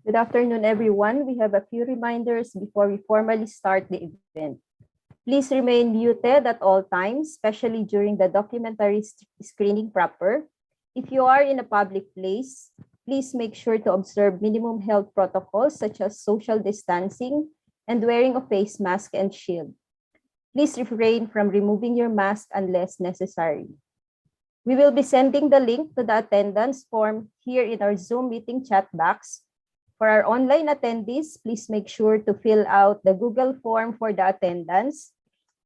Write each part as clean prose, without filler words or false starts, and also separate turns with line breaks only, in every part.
Good afternoon, everyone. We have a few reminders before we formally start the event. Please remain muted at all times, especially during the documentary screening proper. If you are in a public place, please make sure to observe minimum health protocols such as social distancing and wearing a face mask and shield. Please refrain from removing your mask unless necessary. We will be sending the link to the attendance form here in our Zoom meeting chat box. For our online attendees, please make sure to fill out the Google form for the attendance.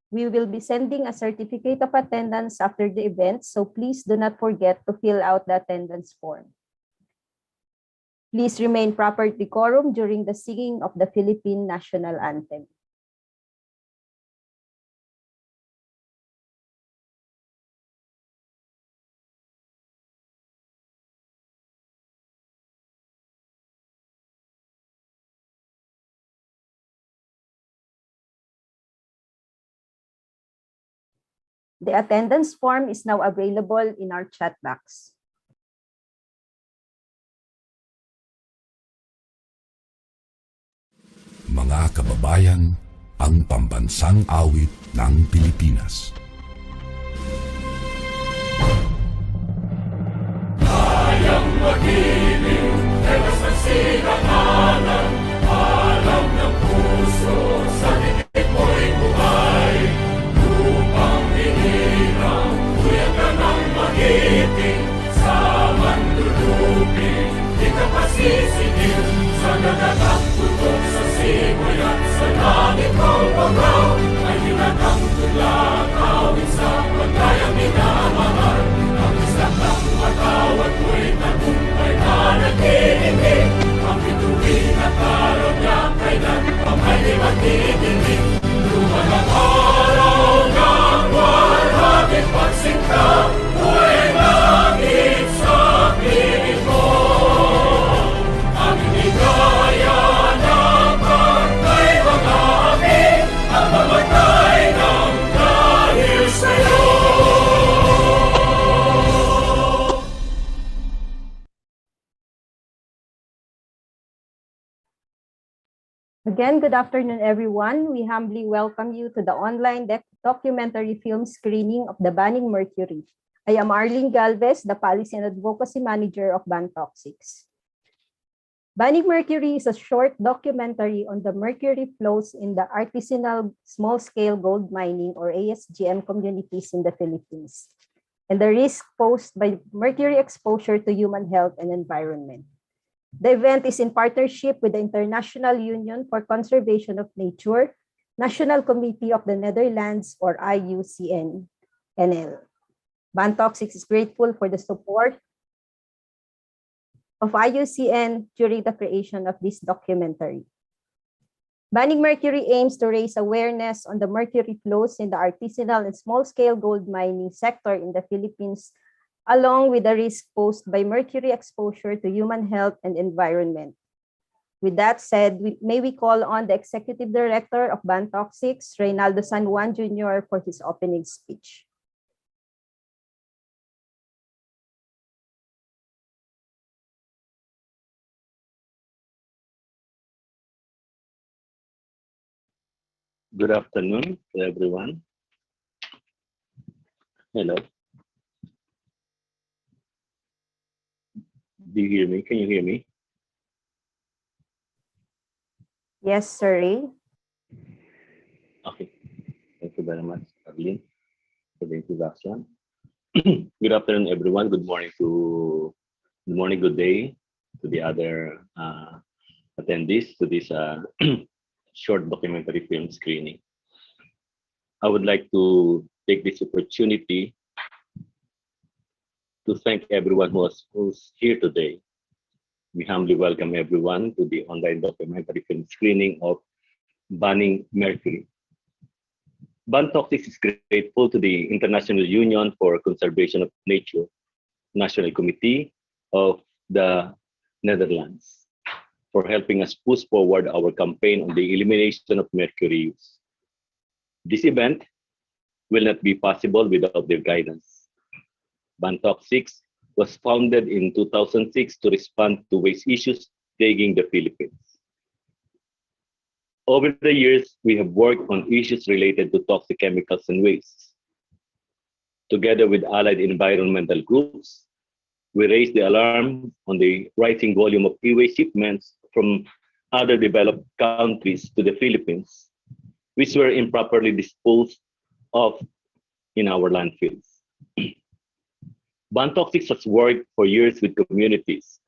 We will be sending a certificate of attendance after the event, so please do not forget to fill out the attendance form. Please remain proper decorum during the singing of the Philippine National Anthem. The attendance form is now available in our chat box.
Mga kababayan, ang pambansang awit ng Pilipinas.
Kayang mag-ibig, tewas ng silanganan, alam ng puso, sa dikit mo'y buhay. Upang hinirang, kuya ka ng magiting, sa manlulupin, di ka pasisigil, sa nagatang tutok sa simoy at sa langit mong bangaw, ay hinatang tulad, awit sa pagkayang minamahal. Ang isang ng matawad mo'y tagumpay na nag-iingin, ang bituin at araw niya kailan pa may di magtitingin. Lumalang araw ng walhaging pagsinta, buhay langit sa piling mo. Ang inigaya ng pagkay mga api, ang mamatay ng dahil sa'yo.
Again, good afternoon, everyone. We humbly welcome you to the online documentary film screening of The Banning Mercury. I am Arlene Galvez, the Policy and Advocacy Manager of Bantoxics. Banning Mercury is a short documentary on the mercury flows in the artisanal small-scale gold mining or ASGM communities in the Philippines and the risk posed by mercury exposure to human health and environment. The event is in partnership with the International Union for Conservation of Nature, National Committee of the Netherlands, or IUCN-NL. Bantoxics is grateful for the support of IUCN during the creation of this documentary. Banning Mercury aims to raise awareness on the mercury flows in the artisanal and small-scale gold mining sector in the Philippines, along with the risk posed by mercury exposure to human health and environment. With that said, may we call on the Executive Director of Bantoxics, Reynaldo San Juan Jr., for his opening speech.
Good afternoon to everyone. Hello. Do you hear me? Can you hear me?
Yes, sir.
Okay. Thank you very much, Arlene, for the introduction. Good afternoon, everyone. Good morning, good day to the other attendees to this short documentary film screening. I would like to take this opportunity to thank everyone who's here today. We humbly welcome everyone to the online documentary film screening of Banning Mercury. Bantoxics is grateful to the International Union for Conservation of Nature, National Committee of the Netherlands, for helping us push forward our campaign on the elimination of mercury use. This event will not be possible without their guidance. Bantoxics was founded in 2006 to respond to waste issues plaguing the Philippines. Over the years, we have worked on issues related to toxic chemicals and wastes. Together with allied environmental groups, we raised the alarm on the rising volume of e-waste shipments from other developed countries to the Philippines, which were improperly disposed of in our landfills. Bantoxics has worked for years with communities,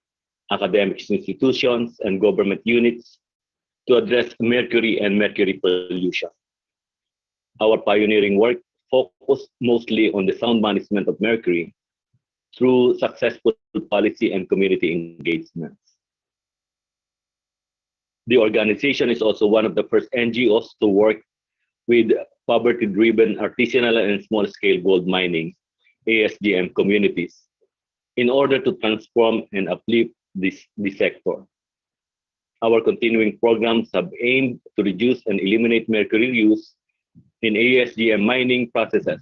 academic institutions, and government units to address mercury and mercury pollution. Our pioneering work focused mostly on the sound management of mercury through successful policy and community engagements. The organization is also one of the first NGOs to work with poverty-driven artisanal and small-scale gold mining (ASGM) communities in order to transform and uplift this sector. Our continuing programs have aimed to reduce and eliminate mercury use in ASGM mining processes,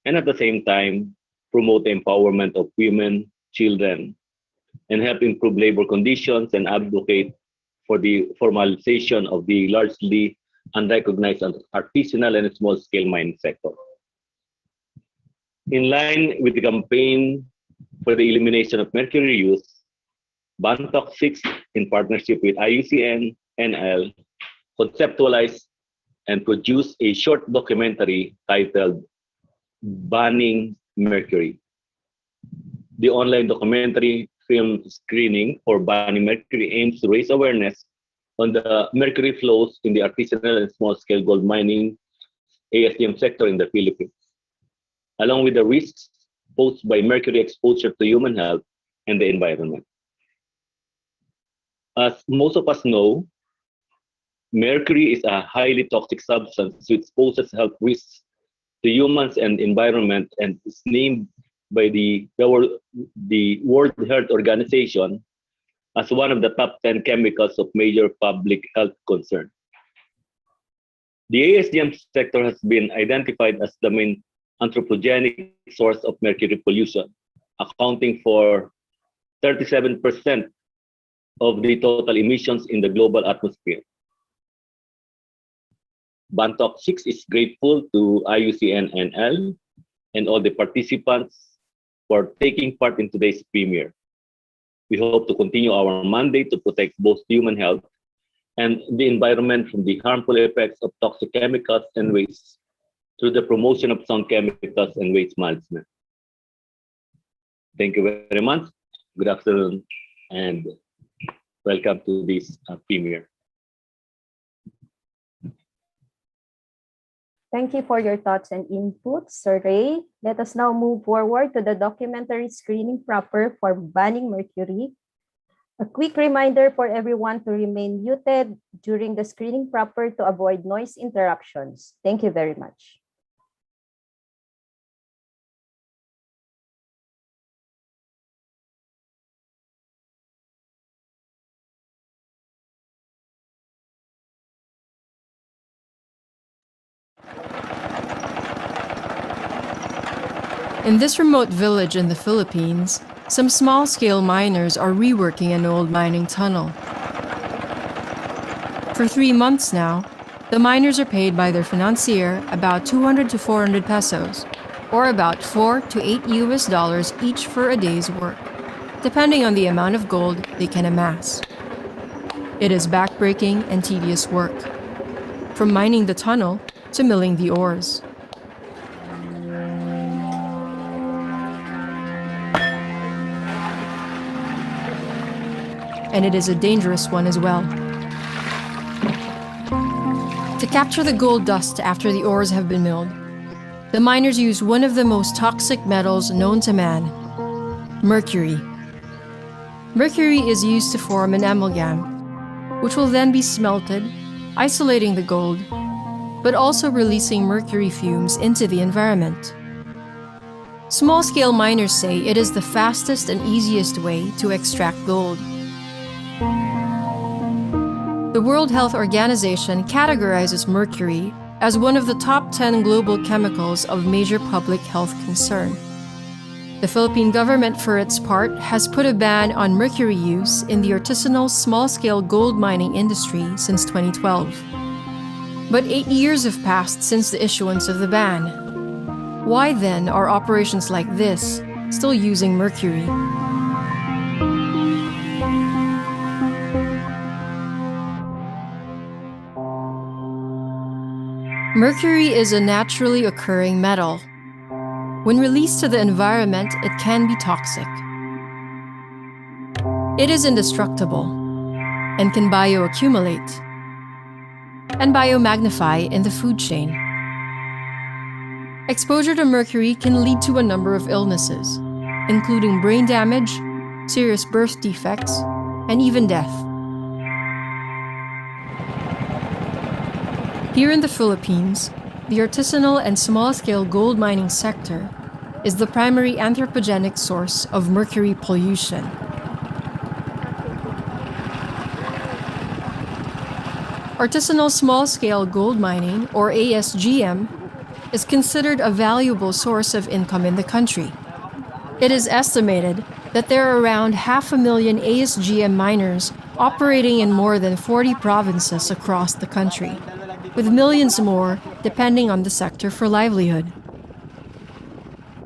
and at the same time, promote the empowerment of women, children, and help improve labor conditions and advocate for the formalization of the largely unrecognized artisanal and small-scale mining sector. In line with the campaign for the elimination of mercury use, Bantoxics, in partnership with IUCN NL, conceptualized and produced a short documentary titled Banning Mercury. The online documentary film screening for Banning Mercury aims to raise awareness on the mercury flows in the artisanal and small-scale gold mining ASGM sector in the Philippines, along with the risks posed by mercury exposure to human health and the environment. As most of us know, mercury is a highly toxic substance which poses health risks to humans and environment, and is named by the World Health Organization as one of the top 10 chemicals of major public health concern. The ASGM sector has been identified as the main anthropogenic source of mercury pollution, accounting for 37% of the total emissions in the global atmosphere. Bantoxics is grateful to IUCN NL and all the participants for taking part in today's premiere. We hope to continue our mandate to protect both human health and the environment from the harmful effects of toxic chemicals and waste through the promotion of sound chemicals and waste management. Thank you very much. Good afternoon and welcome to this premiere.
Thank you for your thoughts and inputs, Sir Ray. Let us now move forward to the documentary screening proper for Banning Mercury. A quick reminder for everyone to remain muted during the screening proper to avoid noise interruptions. Thank you very much.
In this remote village in the Philippines, some small-scale miners are reworking an old mining tunnel. For 3 months now, the miners are paid by their financier about 200 to 400 pesos, or about $4 to $8 each for a day's work, depending on the amount of gold they can amass. It is backbreaking and tedious work, from mining the tunnel to milling the ores. And it is a dangerous one as well. To capture the gold dust after the ores have been milled, the miners use one of the most toxic metals known to man, mercury. Mercury is used to form an amalgam, which will then be smelted, isolating the gold, but also releasing mercury fumes into the environment. Small-scale miners say it is the fastest and easiest way to extract gold. The World Health Organization categorizes mercury as one of the top 10 global chemicals of major public health concern. The Philippine government, for its part, has put a ban on mercury use in the artisanal small-scale gold mining industry since 2012. But 8 years have passed since the issuance of the ban. Why then are operations like this still using mercury? Mercury is a naturally occurring metal. When released to the environment, it can be toxic. It is indestructible and can bioaccumulate and biomagnify in the food chain. Exposure to mercury can lead to a number of illnesses, including brain damage, serious birth defects, and even death. Here in the Philippines, the artisanal and small-scale gold mining sector is the primary anthropogenic source of mercury pollution. Artisanal small-scale gold mining, or ASGM, is considered a valuable source of income in the country. It is estimated that there are around 500,000 ASGM miners operating in more than 40 provinces across the country, with millions more depending on the sector for livelihood.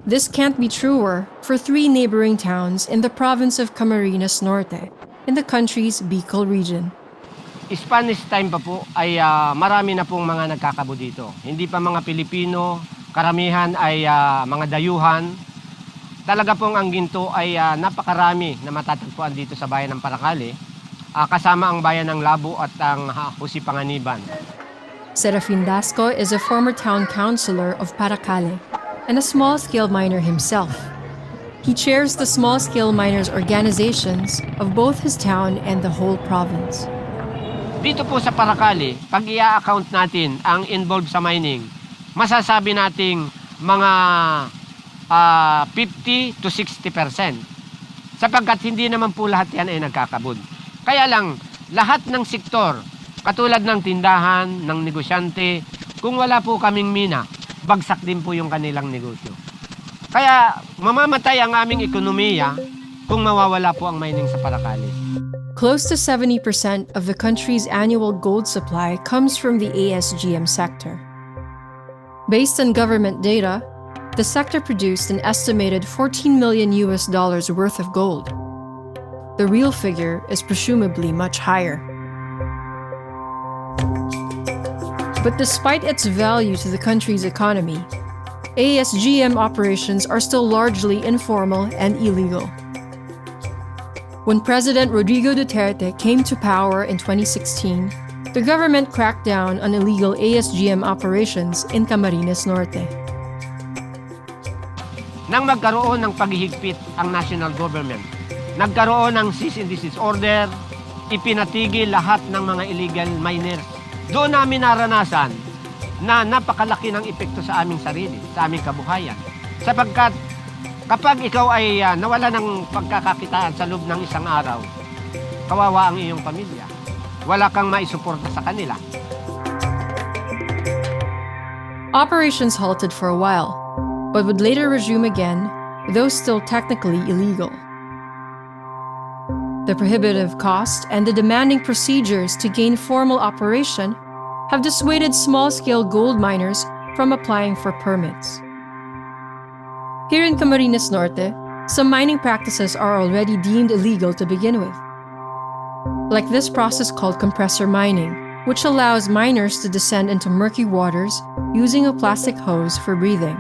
This can't be truer for 3 neighboring towns in the province of Camarines Norte, in the country's Bicol region.
Spanish time pa po ay marami na pong mga nagkakabo dito. Hindi pa mga Pilipino, karamihan ay mga dayuhan. Talaga pong ang ginto ay napakarami na matatagpuan dito sa bayan ng Paracale, kasama ang bayan ng Labo at ang Husipanganiban.
Serafin Dasco is a former town councilor of Paracale and a small-scale miner himself. He chairs the small-scale miners' organizations of both his town and the whole province.
Dito po sa Paracale, pag i-account natin ang involved sa mining, masasabi nating mga 50 to 60%. Sapagkat hindi naman po lahat yan ay nagkakabod. Kaya lang, lahat ng sektor, katulad ng tindahan, ng negosyante, kung wala po kaming mina, bagsak din po yung kanilang negosyo. Kaya mamamatay ang aming ekonomiya kung mawawala po ang mining sa Paracale.
Close to 70% of the country's annual gold supply comes from the ASGM sector. Based on government data, the sector produced an estimated $14 million worth of gold. The real figure is presumably much higher. But despite its value to the country's economy, ASGM operations are still largely informal and illegal. When President Rodrigo Duterte came to power in 2016, the government cracked down on illegal ASGM operations in Camarines Norte.
Nang magkaroon ng paghihigpit ang national government, nagkaroon ng cease and desist order, ipinatigil lahat ng mga illegal miners. Doon namin naranasan na napakalaki ng epekto sa aming sarili, sa aming kabuhayan. Sapagkat kapag ikaw ay nawala ng pagkakakitaan sa loob ng isang araw, kawawa ang iyong pamilya. Wala kang maisuporta sa kanila.
Operations halted for a while, but would later resume again, though still technically illegal. The prohibitive cost and the demanding procedures to gain formal operation have dissuaded small-scale gold miners from applying for permits. Here in Camarines Norte, some mining practices are already deemed illegal to begin with. Like this process called compressor mining, which allows miners to descend into murky waters using a plastic hose for breathing.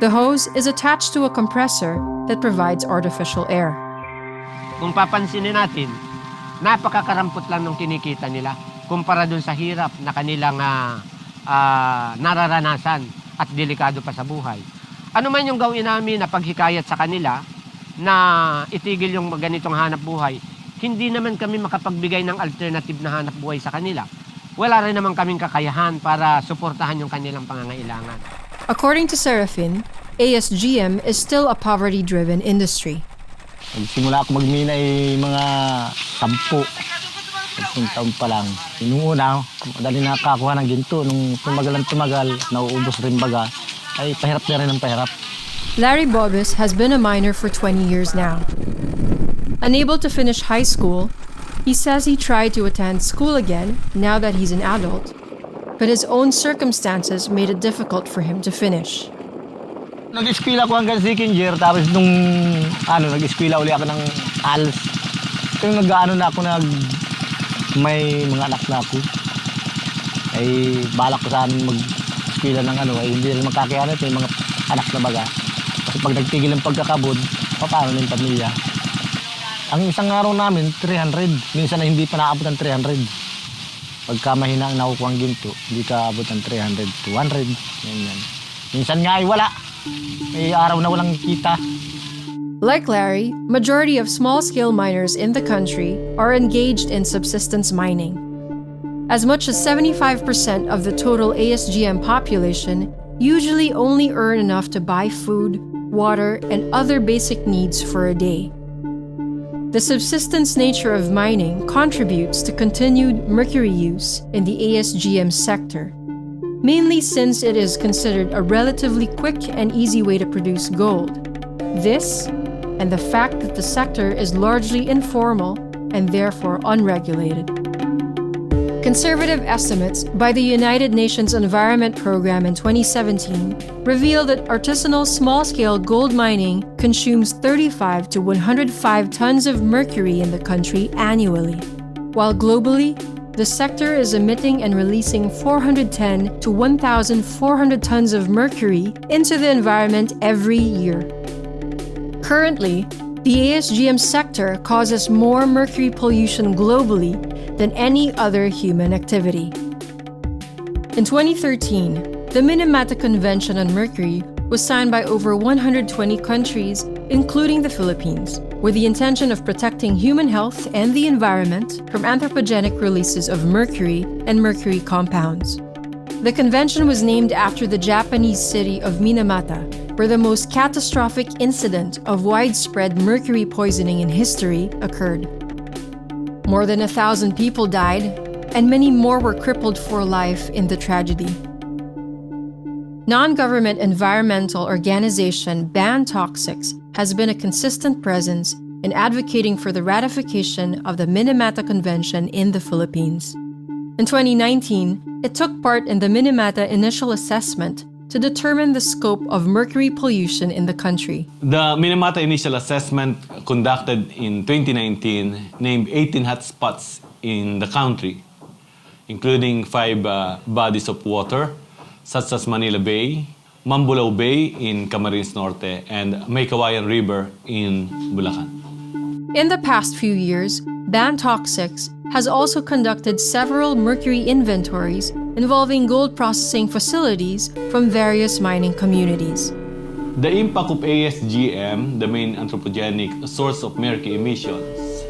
The hose is attached to a compressor that provides artificial air.
Kung papansinin natin, napakakarampot lang ng kinikita nila kumpara dun sa hirap na kanilang nararanasan at delikado pa sa buhay. Ano man yung gawin namin na paghikayat sa kanila na itigil yung ganitong hanap buhay, hindi naman kami makapagbigay ng alternative na hanap buhay sa kanila. Wala rin naman kaming kakayahan para suportahan yung kanilang pangangailangan.
According to Serafin, ASGM is still a poverty-driven industry.
Nagsimula ako magmina ay mga 10. 10 taon pa lang. Nung una, madali nakakuha ng ginto. Nung tumagal, nauubos rin baga, ay pahirap na rin ang pahirap.
Larry Bobis has been a miner for 20 years now. Unable to finish high school, he says he tried to attend school again now that he's an adult, but his own circumstances made it difficult for him to finish.
Nag-eskwela ko hanggang second year, tapos nung nag-eskwela uli ako ng ALS. Kaya may mga anak na ako. Ay balak ko sana mag-eskwela ng ay hindi rin magkakayanan, may mga anak na baga. Kasi pag nagtigil ng pagkakabod, paano na yung pamilya? Ang isang araw namin, 300. Minsan na hindi pa naabot ng 300. Pagka mahina ang nakukuha ang ginto, hindi ka abot ng 300, 200. Ganyan. Minsan nga ay wala. May araw na walang kita.
Like Larry, majority of small-scale miners in the country are engaged in subsistence mining. As much as 75% of the total ASGM population usually only earn enough to buy food, water, and other basic needs for a day. The subsistence nature of mining contributes to continued mercury use in the ASGM sector, mainly since it is considered a relatively quick and easy way to produce gold. This, and the fact that the sector is largely informal and therefore unregulated. Conservative estimates by the United Nations Environment Program in 2017 reveal that artisanal small-scale gold mining consumes 35 to 105 tons of mercury in the country annually, while globally, the sector is emitting and releasing 410 to 1,400 tons of mercury into the environment every year. Currently, the ASGM sector causes more mercury pollution globally than any other human activity. In 2013, the Minamata Convention on Mercury was signed by over 120 countries, including the Philippines, with the intention of protecting human health and the environment from anthropogenic releases of mercury and mercury compounds. The convention was named after the Japanese city of Minamata, where the most catastrophic incident of widespread mercury poisoning in history occurred. More than 1,000 people died, and many more were crippled for life in the tragedy. Non-government environmental organization Ban Toxics has been a consistent presence in advocating for the ratification of the Minamata Convention in the Philippines. In 2019, it took part in the Minamata Initial Assessment to determine the scope of mercury pollution in the country.
The Minamata Initial Assessment conducted in 2019 named 18 hotspots in the country, including 5 bodies of water, such as Manila Bay, Mambulau Bay in Camarines Norte, and Maykawayan River in Bulacan.
In the past few years, Ban Toxics has also conducted several mercury inventories involving gold processing facilities from various mining communities.
The impact of ASGM, the main anthropogenic source of mercury emissions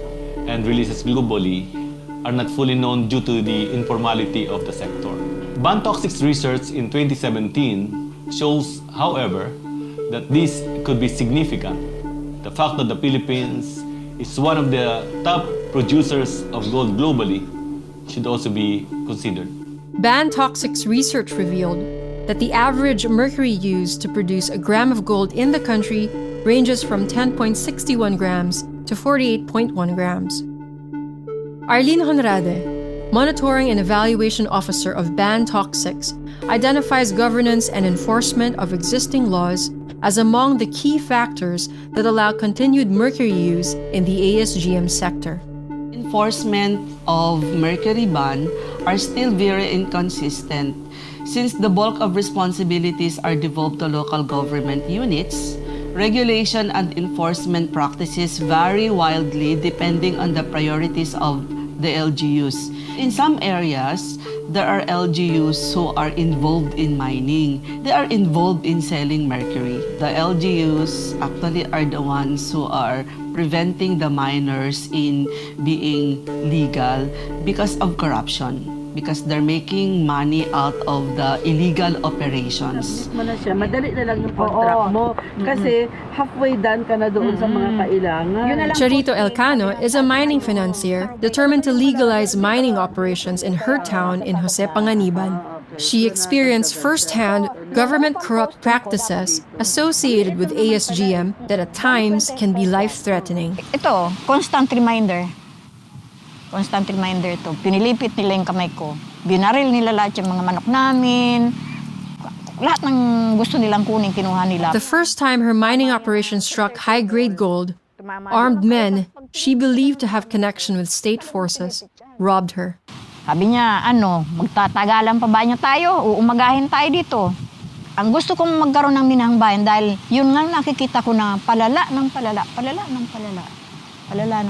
and releases globally, are not fully known due to the informality of the sector. Ban Toxics research in 2017 shows, however, that this could be significant. The fact that the Philippines is one of the top producers of gold globally should also be considered.
Ban Toxics research revealed that the average mercury used to produce a gram of gold in the country ranges from 10.61 grams to 48.1 grams. Arlene Honrade, Monitoring and Evaluation Officer of Ban Toxics, identifies governance and enforcement of existing laws as among the key factors that allow continued mercury use in the ASGM sector.
Enforcement of mercury ban are still very inconsistent since the bulk of responsibilities are devolved to local government units. Regulation and enforcement practices vary wildly depending on the priorities of the LGUs. In some areas, there are LGUs who are involved in mining. They are involved in selling mercury. The LGUs actually are the ones who are preventing the miners in being legal because of corruption, because they're making money out of the illegal operations.
Mo na siya, madali na lang yung contract mo kasi halfway done ka na doon sa mga kailangan.
Charito Elcano is a mining financier determined to legalize mining operations in her town in Jose Panganiban. She experienced firsthand government corrupt practices associated with ASGM that at times can be life-threatening.
Ito, constant reminder. Constant reminder to. Pinilipit nila yung kamay ko. Binaril nila lahat yung mga manok namin. Lahat ng gusto nilang kunin, kinuha nila.
The first time her mining operation struck high-grade gold, armed men she believed to have connection with state forces robbed her.
Sabi niya, magtatagalan pa ba niya tayo? Uumagahin tayo dito. Ang gusto kong magkaroon ng minahang bayan dahil yun nga nakikita ko na palala ng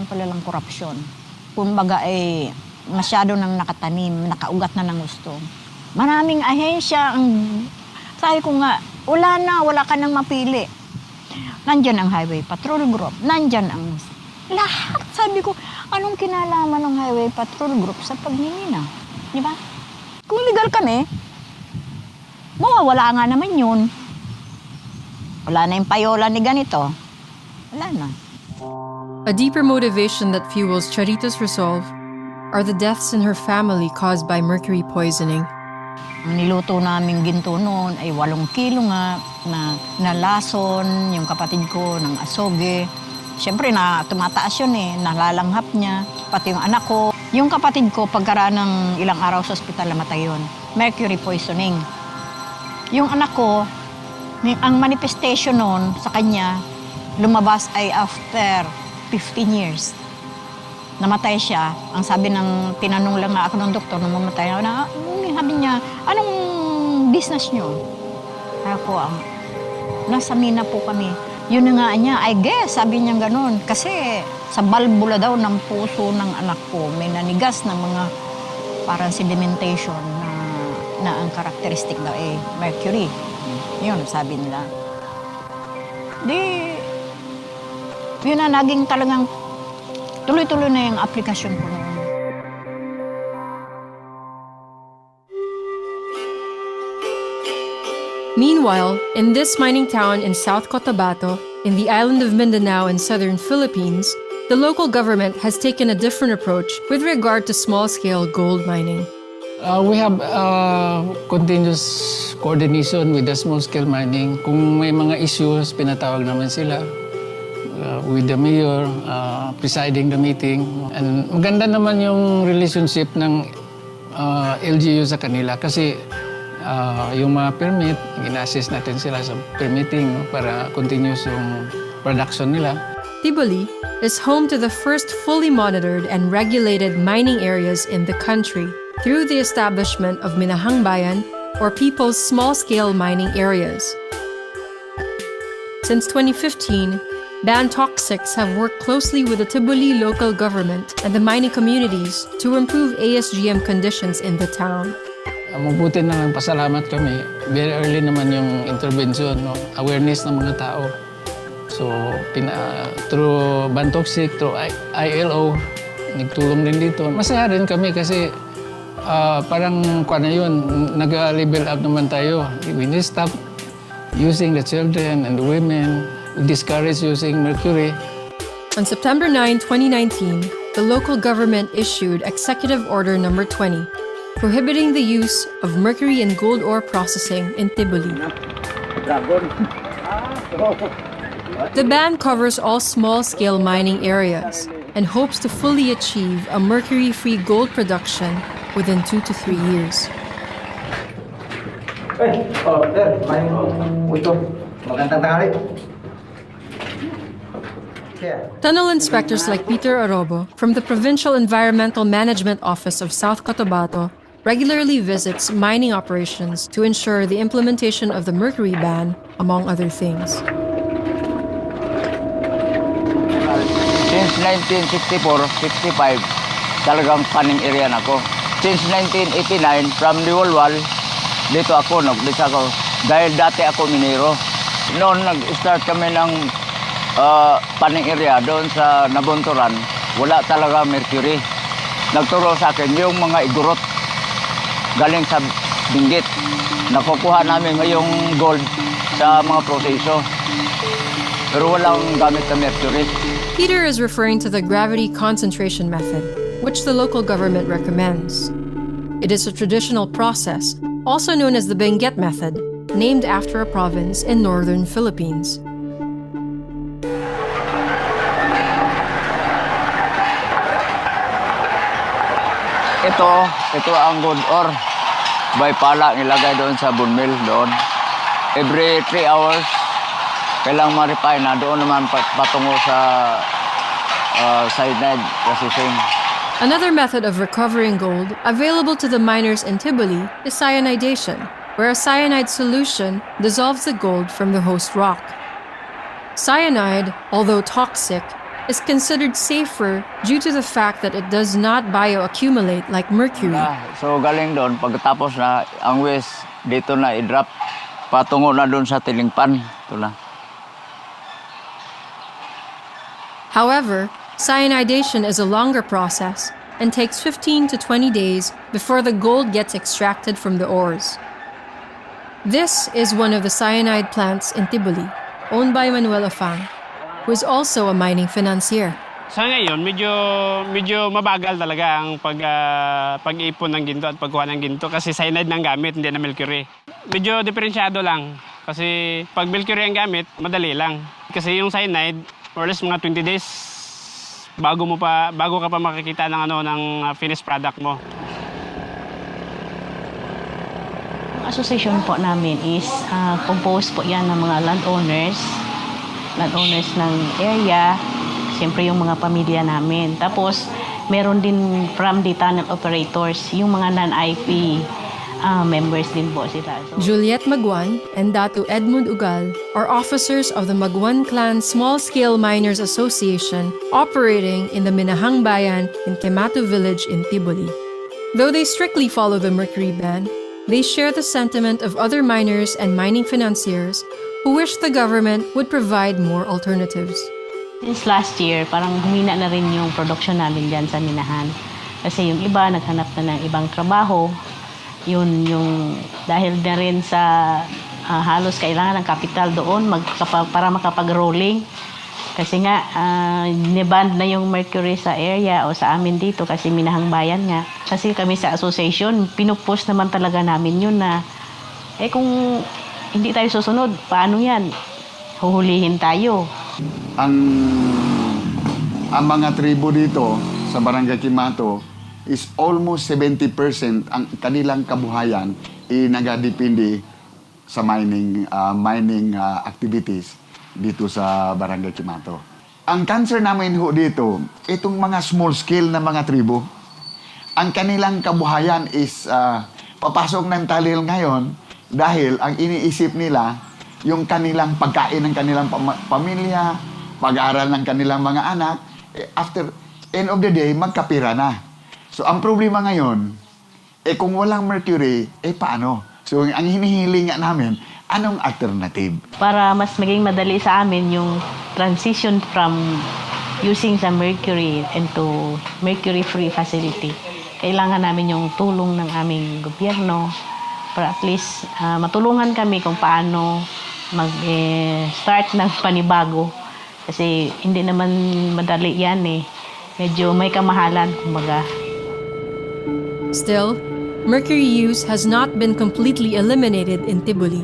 palalang korupsyon. Kumbaga masyado nang nakatanim, nakaugat na ng gusto. Maraming ahensya, sabi ko nga, wala ka nang mapili. Nandyan ang Highway Patrol Group, nandyan ang lahat. Sabi ko, anong kinalaman ng Highway Patrol Group sa pagmimina? Di ba? Kung legal kami, wala nga naman yun. Wala na yung payola ni ganito. Wala na.
A deeper motivation that fuels Charito's resolve are the deaths in her family caused by mercury poisoning.
Ang niluto naming ginto noon ay 8 kilo nga na nalason yung kapatid ko ng asoge. Siyempre na tumataas yun nalalanghap niya, pati yung anak ko. Yung kapatid ko pagkaraan ng ilang araw sa ospital namatay yun. Mercury poisoning. Yung anak ko, ang manifestation noon sa kanya, lumabas ay after 15 years. Namatay siya. Ang sabi tinanong lang nga ako ng doktor nung mamatay na, sabi niya, anong business niyo? Ako, nasa mina po kami. Yun na nga niya, I guess, sabi niya ganun. Kasi sa balbula daw ng puso ng anak ko, may nanigas na mga parang sedimentation na ang karakteristik daw mercury. Yun, sabi nila. Yun na, naging talagang tuloy-tuloy na yung aplikasyon ko noon.
Meanwhile, in this mining town in South Cotabato, in the island of Mindanao in southern Philippines, the local government has taken a different approach with regard to small-scale gold mining.
We have continuous coordination with the small-scale mining. Kung may mga issues, pinatawag naman sila with the mayor, presiding the meeting. And maganda naman yung relationship ng LGU sa kanila kasi yung mga permit, ina-assist natin sila sa permitting para continuous yung production nila.
Tiboli is home to the first fully monitored and regulated mining areas in the country through the establishment of Minahang Bayan, or People's Small-Scale Mining Areas. Since 2015, Ban Toxics have worked closely with the Tiboli local government and the mining communities to improve ASGM conditions in the town.
Mabuti na lang, pasalamat kami. Very early naman yung intervention, awareness ng mga tao. So, through Ban Toxic, through ILO, nagtulong din dito. Masaya rin kami kasi parang nag-level up naman tayo. We need to stop using the children and the women. We discourage using mercury.
On September 9, 2019, the local government issued Executive Order No. 20, prohibiting the use of mercury in gold ore processing in Tiboli. The ban covers all small-scale mining areas and hopes to fully achieve a mercury-free gold production within 2 to 3 years. Tunnel inspectors like Peter Arobo from the Provincial Environmental Management Office of South Cotabato regularly visits mining operations to ensure the implementation of the mercury ban, among other things.
Since 1964-65, talagang panning area na ako. Since 1989, from Liwalwal, dito ako, nag-bisa ako. Dahil dati ako minero. Noon nag-start kami ng panning area doon sa Nabunturan, wala talaga mercury. Nagturo sa akin yung mga igurot galing sa binggit. Nakukuha namin ngayong gold sa mga proseso. Pero walang gamit na mercury.
Peter is referring to the gravity concentration method, which the local government recommends. It is a traditional process, also known as the Benguet method, named after a province in northern Philippines.
Ito ang good ore. By pala nilagay doon sa bone mill doon. Every 3 hours, kailangan ma-refine na doon naman patungo sa cyanide processing.
Another method of recovering gold available to the miners in Tiboli is cyanidation, where a cyanide solution dissolves the gold from the host rock. Cyanide, although toxic, is considered safer due to the fact that it does not bioaccumulate like mercury.
So galing doon, pagkatapos na ang waste dito na i-drop, patungo na doon sa tilingpan. Ito na.
However, cyanidation is a longer process and takes 15 to 20 days before the gold gets extracted from the ores. This is one of the cyanide plants in Tiboli, owned by Manuel Afang, who is also a mining financier.
Sa ngayon, medyo mabagal talaga ang pag-ipon ng ginto at pagkuha ng ginto kasi cyanide ng gamit, hindi na mercury. Medyo diferensyado lang kasi pag mercury ang gamit, madali lang. Kasi yung cyanide, more or less mga 20 days bago ka pa makikita ng finished product mo.
Ang association po namin is composed po yan ng mga landowners ng area, siyempre yung mga pamilya namin. Tapos, meron din from the tunnel operators, yung mga non-IP members din po sila. So,
Juliet Maguan and Datu Edmund Ugal are officers of the Maguan Clan Small-Scale Miners Association operating in the Minahang Bayan in Kematu Village in Tiboli. Though they strictly follow the mercury ban, they share the sentiment of other miners and mining financiers who wish the government would provide more alternatives.
since last year, parang humina na rin yung production namin dyan sa minahan. Kasi yung iba, naghanap na ng ibang trabaho. Yung dahil na rin sa halos kailangan ng capital doon para makapag-rolling. Kasi nga, niband na yung mercury sa area o sa amin dito kasi Minahang Bayan nga. Kasi kami sa association, pinupush naman talaga namin yun na, kung hindi tayo susunod, paano yan? Huhulihin tayo.
Ang mga tribo dito sa Barangay Kimato is almost 70% ang kanilang kabuhayan nagadepende sa mining activities dito sa Barangay Kimato. Ang cancer namin ho dito, itong mga small scale na mga tribo, ang kanilang kabuhayan is papasok ng talil ngayon dahil ang iniisip nila yung kanilang pagkain ng kanilang pamilya, pag-aaral ng kanilang mga anak, after end of the day, magkapira na. So, ang problema ngayon, kung walang mercury, paano? So, ang hinihiling nga namin, anong alternative?
Para mas maging madali sa amin yung transition from using sa mercury into mercury-free facility, kailangan namin yung tulong ng aming gobyerno para at least matulungan kami kung paano mag-start ng panibago. Kasi hindi naman madali yan Medyo may kamahalan, kumbaga.
Still, mercury use has not been completely eliminated in Tiboli.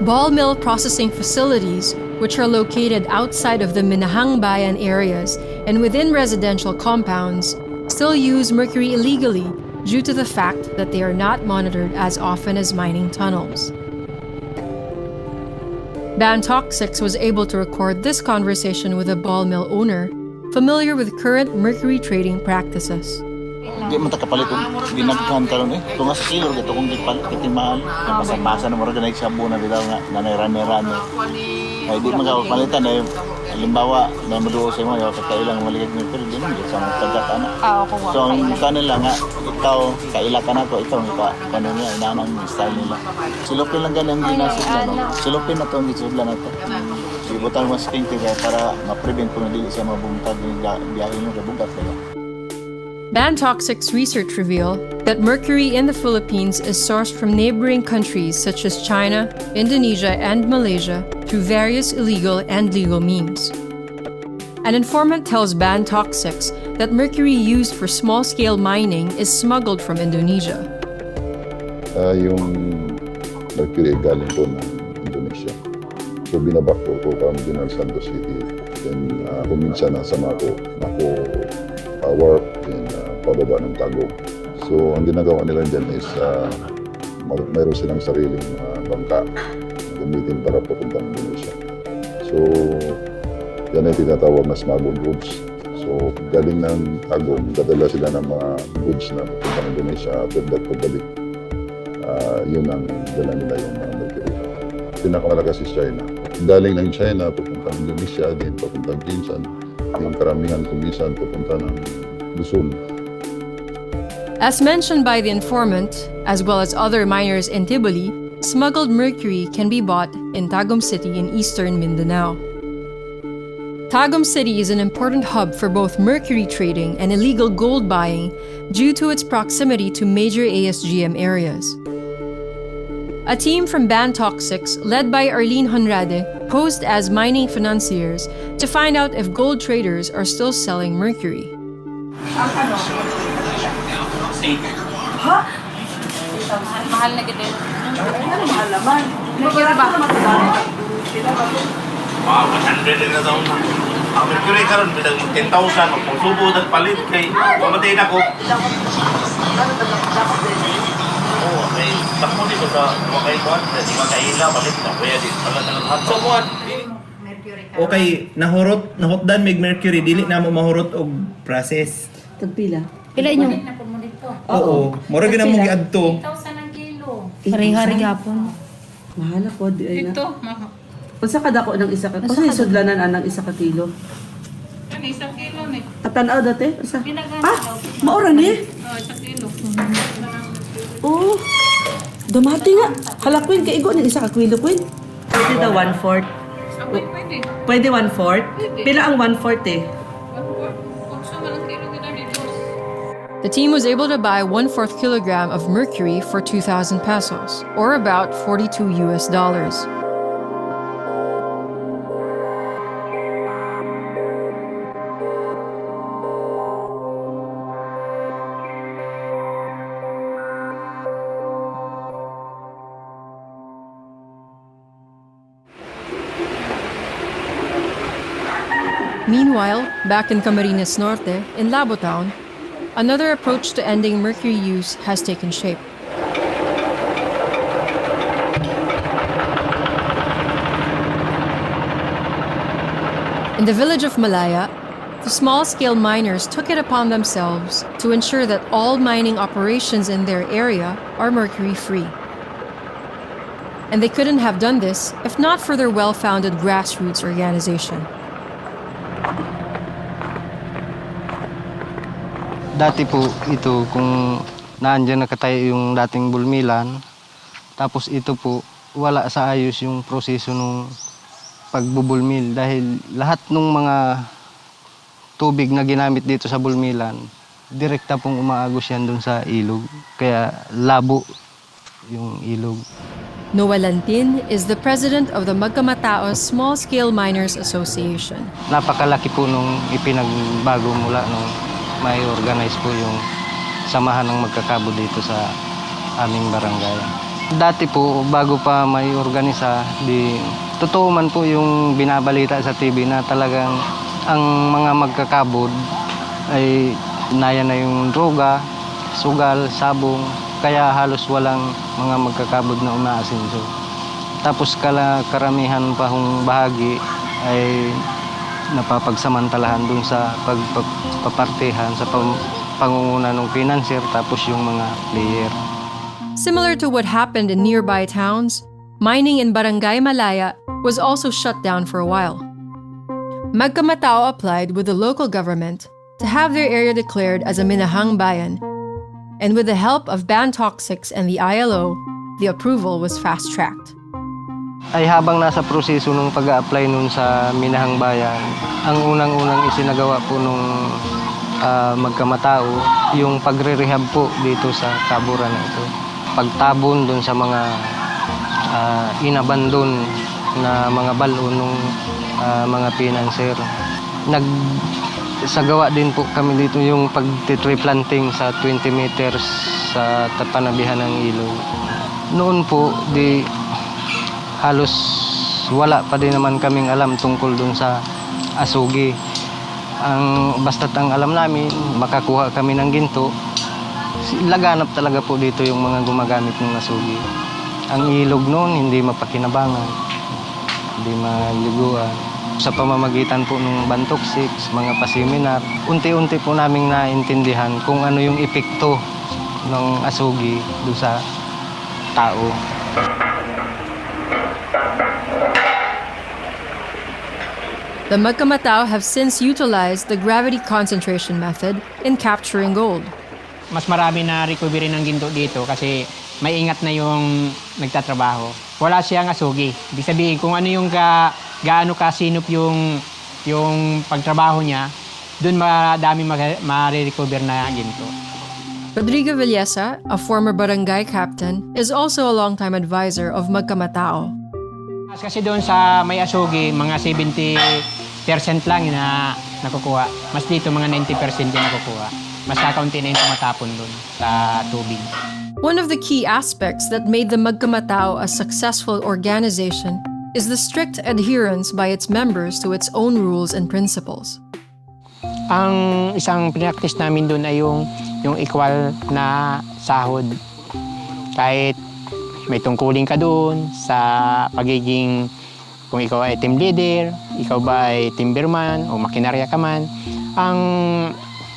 Ball mill processing facilities, which are located outside of the Minahang Bayan areas and within residential compounds, still use mercury illegally due to the fact that they are not monitored as often as mining tunnels. Ban Talk 6 was able to record this conversation with a ball mill owner familiar with current mercury trading practices.
Di man ta kapalit ginaghan karon kung mas kilo gito kung gipalit kitimaan ang pasapasa na mura ganay sabo na bitaw nga nanay-rane ay di magpalitan halimbawa may maduo sa mga kakailang maligid ng pero di man sa mga tagatan so ang kanila nga ikaw kaila ka na ko ikaw ka kanila inanang style nila silupin lang ganang ginasip na silupin na to ang gisudlan na to ibutang mas king para ma-prevent kung hindi siya mabuntag ng biyahe nyo kabugat
Ban Talk 6 research revealed that mercury in the Philippines is sourced from neighboring countries such as China, Indonesia, and Malaysia through various illegal and legal means. An informant tells Ban Talk 6 that mercury used for small-scale mining is smuggled from Indonesia.
Yung Mercury galing po ng Indonesia. So binabak po from General Santos City. Then kung minsan nasa Mako Warp, then pababa ng Tagum. So ang ginagawa nila dyan is mayroon silang sariling bangka gamitin para papuntang Indonesia. So yan ay tinatawag na smuggled goods. So galing ng Tagum, dadala sila ng mga goods na papuntang Indonesia. After that, pagbalik, yun ang dala nila yung mga Mercury. Pinakamalakas is China. Galing ng China, papuntang Indonesia, din papuntang Jinsan. Yung karamihan kumisan, papunta ng Luzon.
As mentioned by the informant, as well as other miners in Tiboli, smuggled mercury can be bought in Tagum City in eastern Mindanao. Tagum City is an important hub for both mercury trading and illegal gold buying due to its proximity to major ASGM areas. A team from Bantoxics, led by Arlene Honrade, posed as mining financiers to find out if gold traders are still selling mercury.
Ha?
Mahal na gid.
Ano mahal naman? Mercury ba?
Mga 100 na daw na. Ang Mercury karon bilang 10,000 magsubo dag palit kay mamatay na ko. Oh, may takmo dito sa wakay kuan, di makaila palit na kuya di pala na lahat. So kuan.
Okay, nahutdan mig Mercury dili na mo mahurot og process.
Tagpila.
Pila inyo?
Oo, mura gyud na mo giadto.
1,000 ang kilo.
Pareha gapon. Mahal ako di ay na.
Ito,
Unsa kada ko ng isa ka? Unsa isudlanan anang isa ka kilo?
ano, 1 kilo ni.
Katanaw dati? Unsa?
Ah,
maura ni?
Oh, 1 kilo.
Oh. Dumati nga. Halakwin kay igo ni isa ka kilo kwin. Pwede daw 1/4.
Pwede.
Pwede 1/4? Pila ang 1/4 eh?
The team was able to buy 1/4 kilogram of mercury for 2,000 pesos, or about $42 US. Meanwhile, back in Camarines Norte, in Labo Town, another approach to ending mercury use has taken shape. In the village of Malaya, the small-scale miners took it upon themselves to ensure that all mining operations in their area are mercury-free. And they couldn't have done this if not for their well-founded grassroots organization.
Dati po ito kung naandyan nakatayo yung dating bulmilan, tapos ito po wala sa ayos yung proseso ng pagbubulmil dahil lahat ng mga tubig na ginamit dito sa bulmilan, direkta pong umaagos yan dun sa ilog. Kaya labo yung ilog.
Noel Lantin is the president of the Magkamataos Small Scale Miners Association.
Napakalaki po nung ipinagbago mula nung may organize po yung samahan ng magkakabo dito sa aming barangay. Dati po, bago pa may organisa, totoo man po yung binabalita sa TV na talagang ang mga magkakabod ay naya na yung droga, sugal, sabong, kaya halos walang mga magkakabod na umaasinso. Tapos karamihan pa hong bahagi ay napapagsamantalahan dun sa pagpapartehan sa pangunguna ng financier tapos yung mga player.
Similar to what happened in nearby towns, mining in Barangay Malaya was also shut down for a while. Magkamatao applied with the local government to have their area declared as a Minahang Bayan, and with the help of Bantoxics and the ILO, the approval was fast-tracked.
Ay habang nasa proseso ng pag-a-apply nun sa Minahang Bayan, ang unang-unang isinagawa po nung magkamatao, yung pagre-rehab po dito sa kaburan na ito. Pagtabon dun sa mga inabandon na mga balon ng mga financier. Nagsagawa din po kami dito yung pag-tree planting sa 20 meters sa panabihan ng ilog.
Noon po, di halos wala pa din naman kaming alam tungkol dun sa asugi. Basta't ang alam namin, makakuha kami ng ginto, laganap talaga po dito yung mga gumagamit ng asugi. Ang ilog noon, hindi mapakinabangan, hindi maliguan. Sa pamamagitan po ng bantoksik, mga paseminar, unti-unti po naming naintindihan kung ano yung epekto ng asugi doon sa tao.
The Magkamatao have since utilized the gravity concentration method in capturing gold.
Mas marami na recovery ng ginto dito kasi may ingat na yung nagtatrabaho. Wala siyang asugi. Ibig sabihin kung ano yung gaano kasinop yung pagtrabaho niya, doon madami ma-recover na ginto.
Rodrigo Villesa, a former barangay captain, is also a longtime advisor of Magkamatao.
Kasi doon sa may asugi, mga 70% lang na nakukuha. Mas dito, mga 90% din nakukuha. Mas kakaunti na yung tumatapon doon sa tubig.
One of the key aspects that made the Magkamatao a successful organization is the strict adherence by its members to its own rules and principles.
Ang isang pinractice namin doon ay yung equal na sahod. Kahit may tungkulin ka doon sa pagiging, kung ikaw ay team leader, ikaw ba ay timberman o makinarya ka man, ang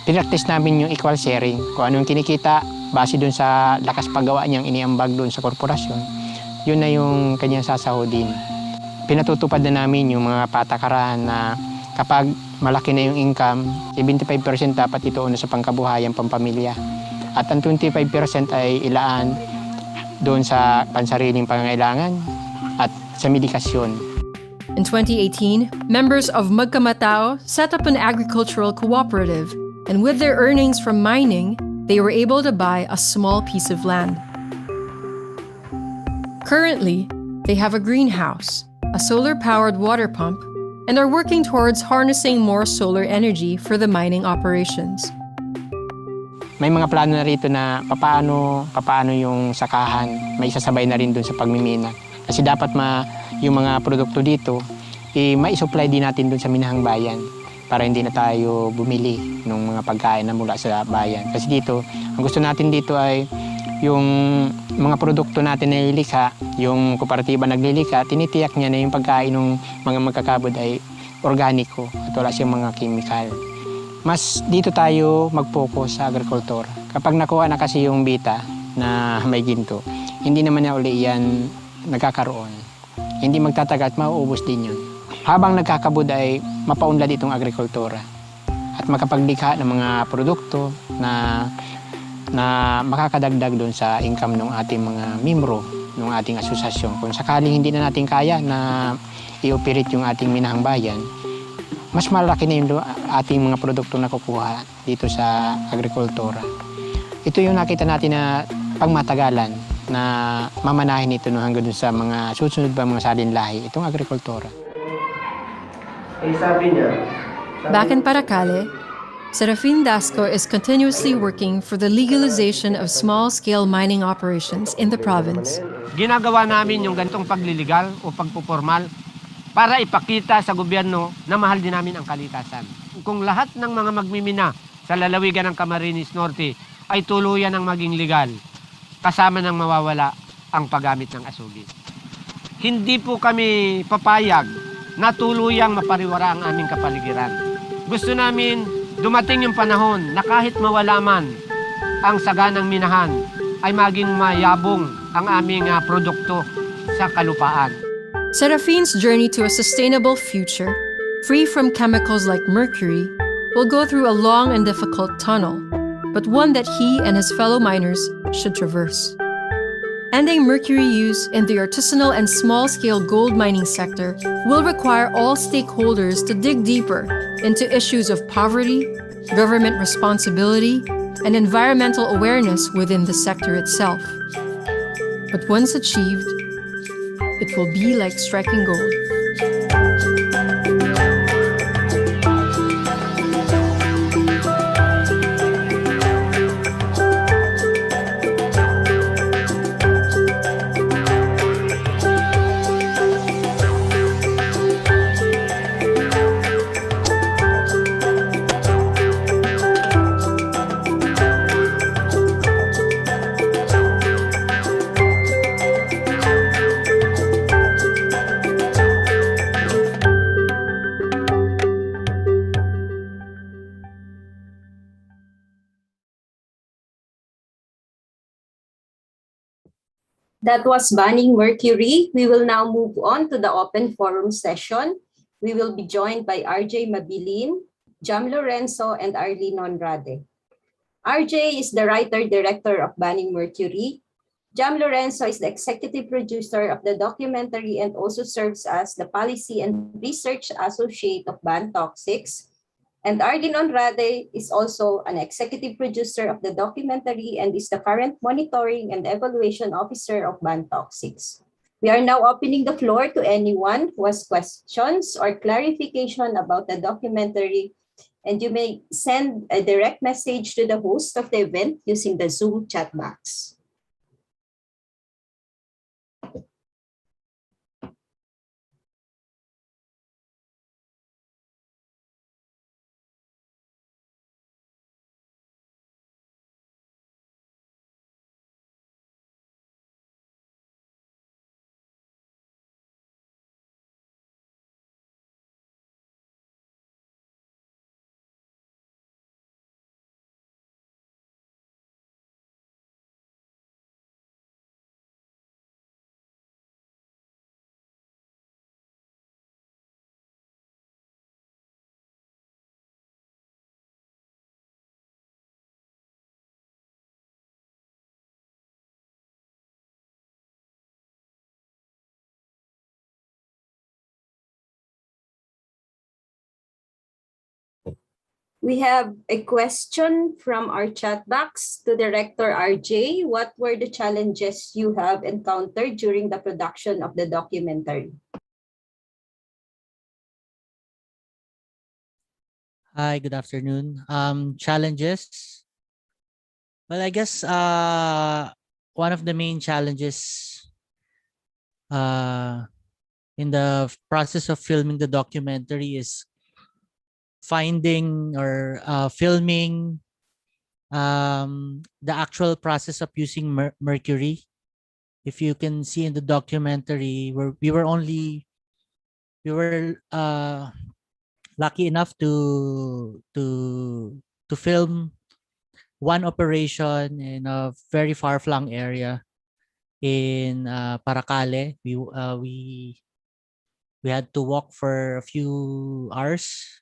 pinractice namin yung equal sharing. Kung anong kinikita, base doon sa lakas paggawa niyang iniambag doon sa korporasyon, yun na yung kanyang sasahodin. Pinatutupad na namin yung mga patakaran na kapag malaki na yung income, 75% dapat ito sa pangkabuhayan, pampamilya. At ang 25% ay ilaan doon sa pansariling pangangailangan at sa medikasyon.
In 2018, members of Magkamatao set up an agricultural cooperative, and with their earnings from mining, they were able to buy a small piece of land. Currently, they have a greenhouse, a solar-powered water pump, and are working towards harnessing more solar energy for the mining operations.
May mga plano na rito na papaano yung sakahan, may isasabay na rin doon sa pagmimina. Kasi dapat yung mga produkto dito, mai-supply din natin doon sa minahang bayan para hindi na tayo bumili ng mga pagkain na mula sa bayan. Kasi dito, ang gusto natin dito ay yung mga produkto natin na nilikha, yung kooperatiba naglilikha, tinitiyak niya na yung pagkain ng mga magkakabod ay organiko at wala siyang mga chemical. Mas dito tayo mag-focus sa agriculture. Kapag nakuha na kasi yung bita na may ginto, hindi naman na uli yan nagkakaroon. Hindi magtatagal at mauubos din yun. Habang nagkakabod ay mapaunlad itong agrikultura at makapaglikha ng mga produkto na makakadagdag doon sa income ng ating mga membro, ng ating asosasyon. Kung sakaling hindi na natin kaya na i-operate yung ating minahang bayan, mas malaki na yung ating mga produkto na kukuha dito sa agrikultura. Ito yung nakita natin na pangmatagalan na mamanahin ito hanggang sa mga susunod pa mga salinlahi, itong agrikultura.
Back in Paracale, Serafin Dasco is continuously working for the legalization of small-scale mining operations in the province.
Ginagawa namin yung ganitong pagliligal o pagpupormal para ipakita sa gobyerno na mahal din namin ang kalikasan. Kung lahat ng mga magmimina sa lalawigan ng Camarines Norte ay tuluyan ng maging legal, kasama ng mawawala ang paggamit ng asugi. Hindi po kami papayag na tuluyang mapariwara ang aming kapaligiran. Gusto namin dumating yung panahon na kahit mawala man ang saganang minahan, ay maging mayabong ang aming produkto sa kalupaan.
Serafin's journey to a sustainable future, free from chemicals like mercury, will go through a long and difficult tunnel, but one that he and his fellow miners should traverse. Ending mercury use in the artisanal and small-scale gold mining sector will require all stakeholders to dig deeper into issues of poverty, government responsibility, and environmental awareness within the sector itself. But once achieved, it will be like striking gold.
That was banning mercury. We will now move on to the open forum session. We will be joined by RJ Mabilin, Jam Lorenzo, and Arlene Onrade. RJ is the writer-director of Banning Mercury. Jam Lorenzo is the executive producer of the documentary and also serves as the policy and research associate of Ban Toxics. And Arlene Onrade is also an executive producer of the documentary and is the current monitoring and evaluation officer of Ban Toxics. We are now opening the floor to anyone who has questions or clarification about the documentary, and you may send a direct message to the host of the event using the Zoom chat box. We have a question from our chat box to Director RJ. What were the challenges you have encountered during the production of the documentary?
Hi, good afternoon. Challenges. Well, I guess one of the main challenges in the process of filming the documentary is finding or filming the actual process of using mercury. If you can see in the documentary, we were lucky enough to film one operation in a very far-flung area in Paracale. We had to walk for a few hours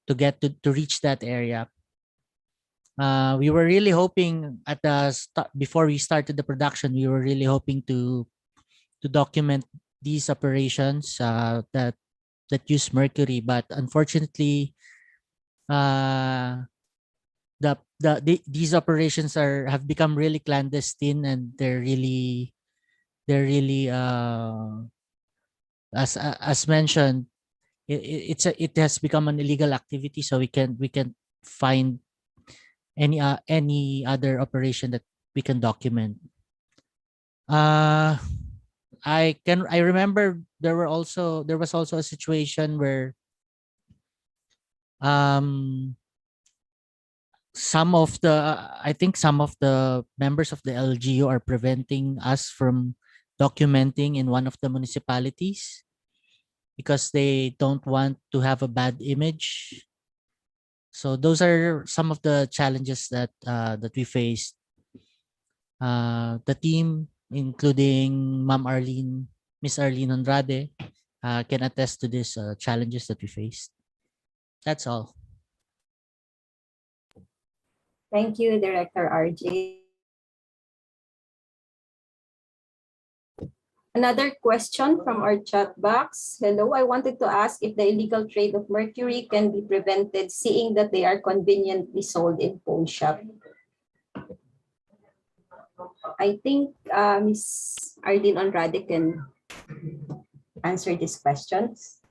to get to reach that area. We were really hoping at the before we started the production, we were really hoping to document these operations that use mercury, but unfortunately, these operations have become really clandestine, and they're really as mentioned, it has become an illegal activity, so we can find any other operation that we can document. I remember there was also a situation where some of the members of the LGU are preventing us from documenting in one of the municipalities because they don't want to have a bad image. So those are some of the challenges that we faced. The team, including Miss Arlene Andrade, can attest to these challenges that we faced. That's all.
Thank you, Director RJ. Another question from our chat box. Hello, I wanted to ask if the illegal trade of mercury can be prevented, seeing that they are conveniently sold in pawn shop. I think Ms. Arlene Onrade can answer these questions.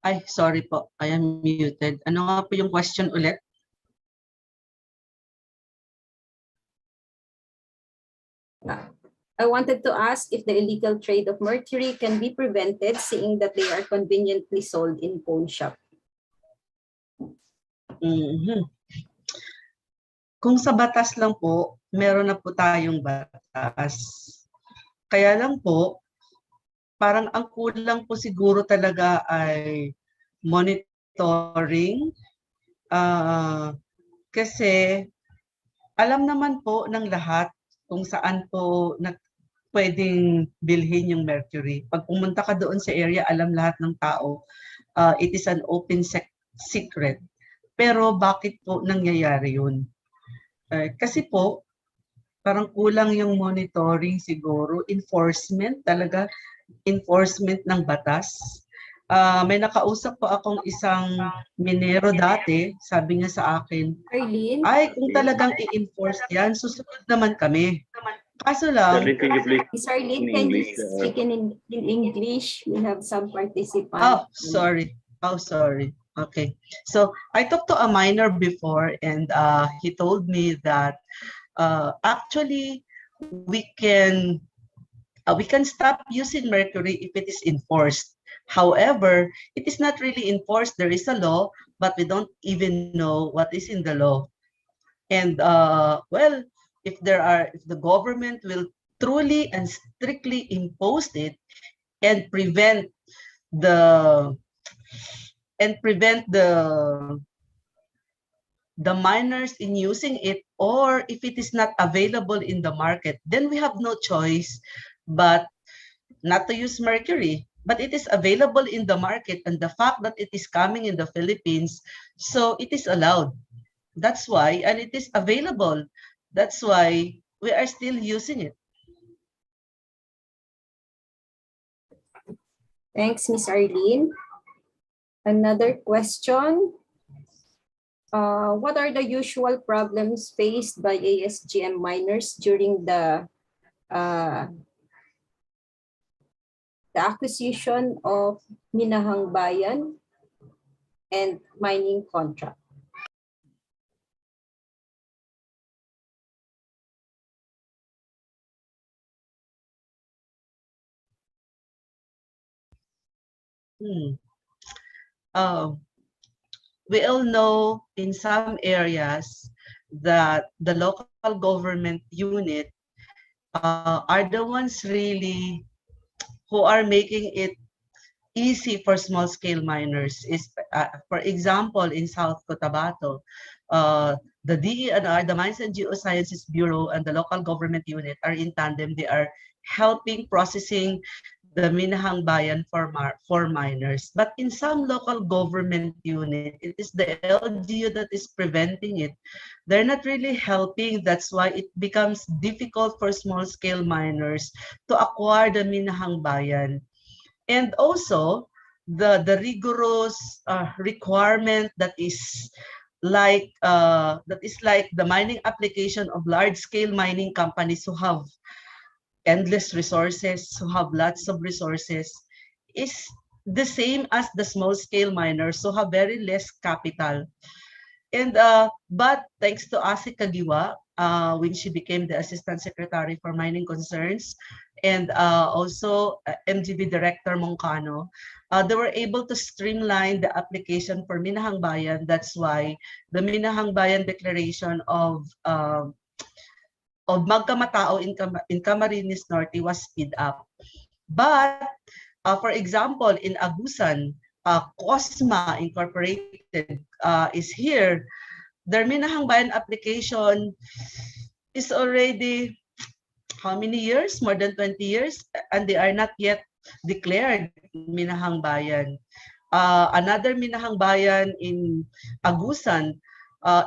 Ay, sorry po. I am muted. Ano nga po yung question ulit?
I wanted to ask if the illegal trade of mercury can be prevented, seeing that they are conveniently sold in pawn shop.
Kung sa batas lang po, meron na po tayong batas. Kaya lang po,
parang ang kulang po siguro talaga ay monitoring. Kasi alam naman po ng lahat kung saan po pwedeng bilhin yung mercury. Pag pumunta ka doon sa area, alam lahat ng tao, it is an open secret. Pero bakit po nangyayari yun? Kasi po, parang kulang yung monitoring siguro, enforcement talaga, enforcement ng batas. May nakausap po akong isang minero dati, sabi niya sa akin,
Arlene?
ay kung talagang i-enforce yan, susunod naman kami. Kaso lang,
Miss Arlene, can you speak in English? We have some participants.
Oh, sorry. Okay. So I talked to a miner before, and he told me that actually we can stop using mercury if it is enforced. However, it is not really enforced. There is a law, but we don't even know what is in the law. And well, if the government will truly and strictly impose it and prevent the miners in using it, or if it is not available in the market, then we have no choice but not to use mercury. But it is available in the market, and the fact that it is coming in the Philippines, so it is allowed. That's why, and it is available. That's why we are still using it.
Thanks, Miss Arlene. Another question. What are the usual problems faced by ASGM miners during the acquisition of Minahang Bayan and mining contract?
We all know in some areas that the local government unit are the ones really who are making it easy for small-scale miners. For example, in South Cotabato, the DENR, the Mines and Geosciences Bureau, and the local government unit are in tandem. They are helping processing the Minahang Bayan for miners. But in some local government unit, it is the LGU that is preventing it. They're not really helping. That's why it becomes difficult for small-scale miners to acquire the Minahang Bayan. And also, the rigorous requirement that is like the mining application of large-scale mining companies who have endless resources, who have lots of resources, is the same as the small-scale miners who have very less capital. And but thanks to Asi Kagiwa, when she became the Assistant Secretary for Mining Concerns, and also MGB Director Moncano, they were able to streamline the application for Minahang Bayan. That's why the Minahang Bayan Declaration of Magkamatao in Camarines Norte was speed up. But for example, in Agusan, Cosma Incorporated is here. Their Minahang Bayan application is already how many years? More than 20 years, and they are not yet declared Minahang Bayan. Another Minahang Bayan in Agusan,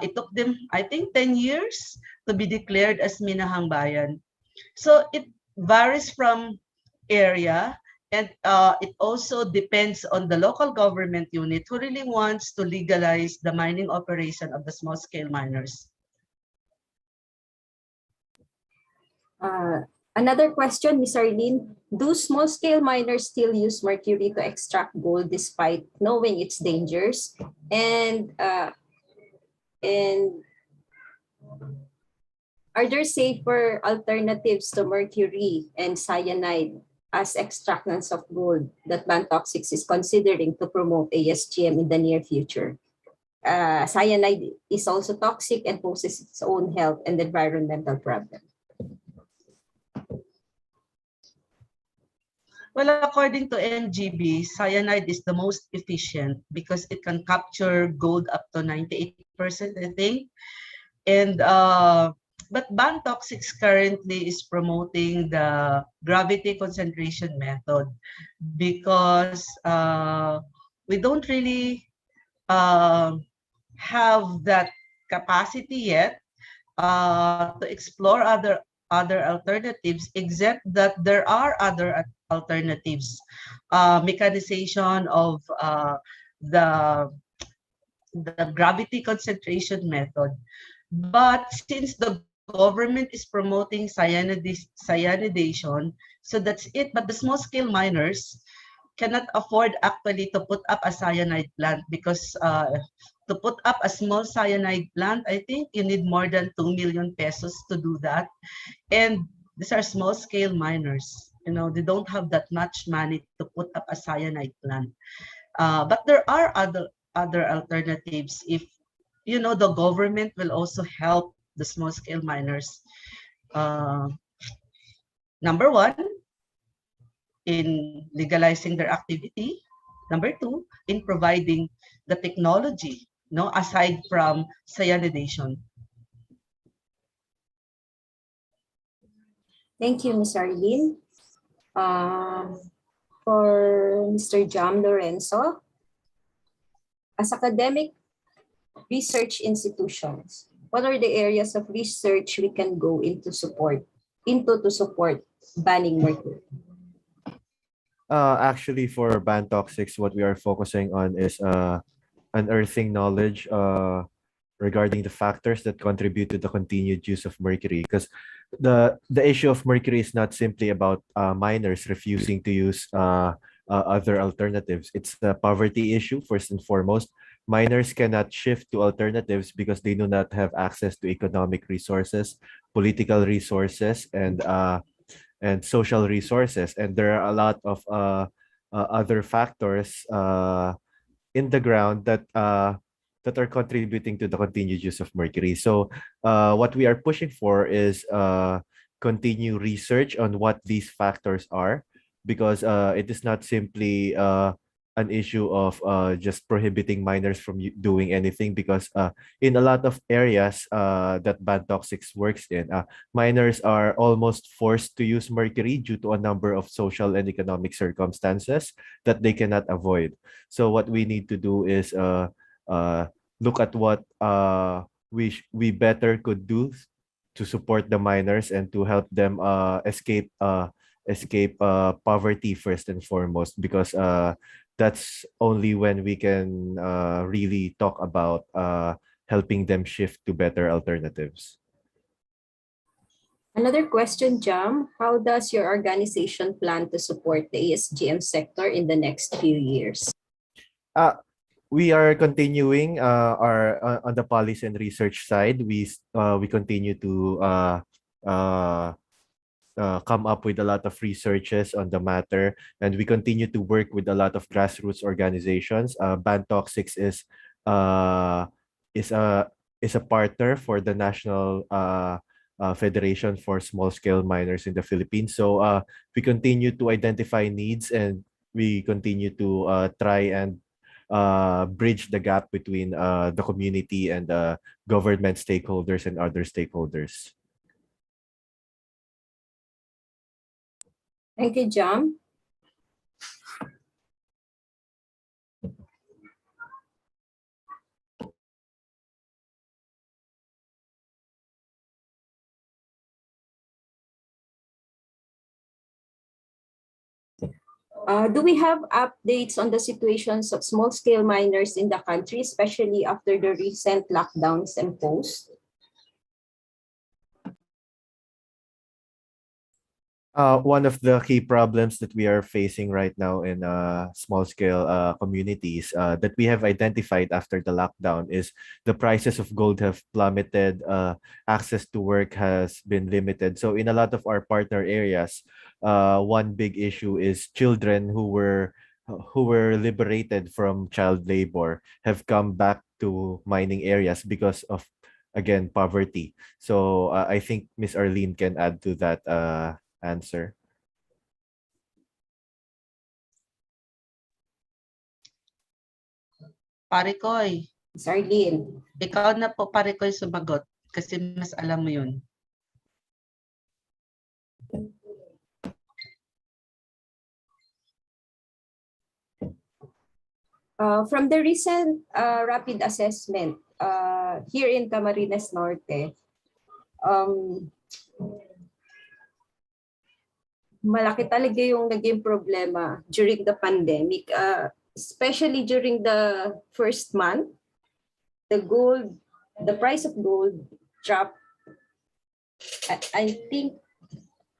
it took them, I think, 10 years to be declared as Minahang Bayan. So it varies from area, and it also depends on the local government unit who really wants to legalize the mining operation of the small-scale miners.
Another question, Ms. Arlene, do small-scale miners still use mercury to extract gold despite knowing its dangers? And are there safer alternatives to mercury and cyanide as extractants of gold that Bantoxics is considering to promote ASGM in the near future? Cyanide is also toxic and poses its own health and environmental problems.
Well, according to NGB, cyanide is the most efficient because it can capture gold up to 98%, I think. And but Bantoxics currently is promoting the gravity concentration method because we don't really have that capacity yet to explore other alternatives, except that there are other alternatives. Mechanization of the gravity concentration method. But since the government is promoting cyanidation, so that's it. But the small scale miners cannot afford actually to put up a cyanide plant because to put up a small cyanide plant, I think you need more than 2 million pesos to do that. And these are small scale miners. You know, they don't have that much money to put up a cyanide plant. But there are other alternatives if the government will also help the small scale miners. Number one, in legalizing their activity. Number two, in providing the technology, aside from cyanidation.
Thank you, Ms. Arlene. For Mr. Jam Lorenzo, as academic research institutions, what are the areas of research we can go into to support banning mercury?
Actually, for ban toxics, what we are focusing on is unearthing knowledge regarding the factors that contribute to the continued use of mercury. Because the issue of mercury is not simply about miners refusing to use other alternatives. It's the poverty issue, first and foremost. Miners cannot shift to alternatives because they do not have access to economic resources, political resources, and social resources. And there are a lot of other factors in the ground that are contributing to the continued use of mercury. So what we are pushing for is continue research on what these factors are, because it is not simply an issue of just prohibiting miners from doing anything, because in a lot of areas that ban toxics works in, miners are almost forced to use mercury due to a number of social and economic circumstances that they cannot avoid. So what we need to do is look at what we better could do to support the miners and to help them escape poverty first and foremost, because that's only when we can really talk about helping them shift to better alternatives.
Another question, Jam. How does your organization plan to support the ASGM sector in the next few years?
We are continuing our on the policy and research side. We continue to come up with a lot of researches on the matter, and we continue to work with a lot of grassroots organizations. Ban Toxics is a partner for the National Federation for Small Scale Miners in the Philippines. So we continue to identify needs, and we continue to try and bridge the gap between the community and government stakeholders and other stakeholders.
Thank you, Jam. Do we have updates on the situations of small-scale miners in the country, especially after the recent lockdowns imposed?
One of the key problems that we are facing right now in small-scale communities that we have identified after the lockdown is the prices of gold have plummeted, access to work has been limited. So in a lot of our partner areas, one big issue is children who were liberated from child labor have come back to mining areas because of, again, poverty. So I think Miss Arlene can add to that answer.
Parikoy.
Sarlene.
Ikaw na po, Parikoy, sumagot. Kasi mas alam mo yun.
From the recent rapid assessment here in Camarines Norte, malaki talaga yung naging problema during the pandemic, especially during the first month. The price of gold dropped, I think,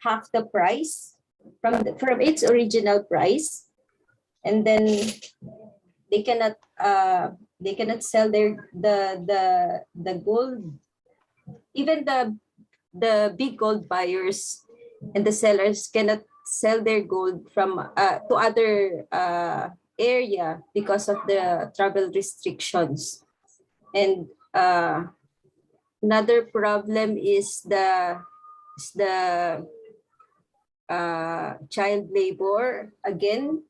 half the price from its original price, and then they cannot sell the gold. Even the big gold buyers and the sellers cannot sell their gold from to other area because of the travel restrictions. And another problem is the child labor again,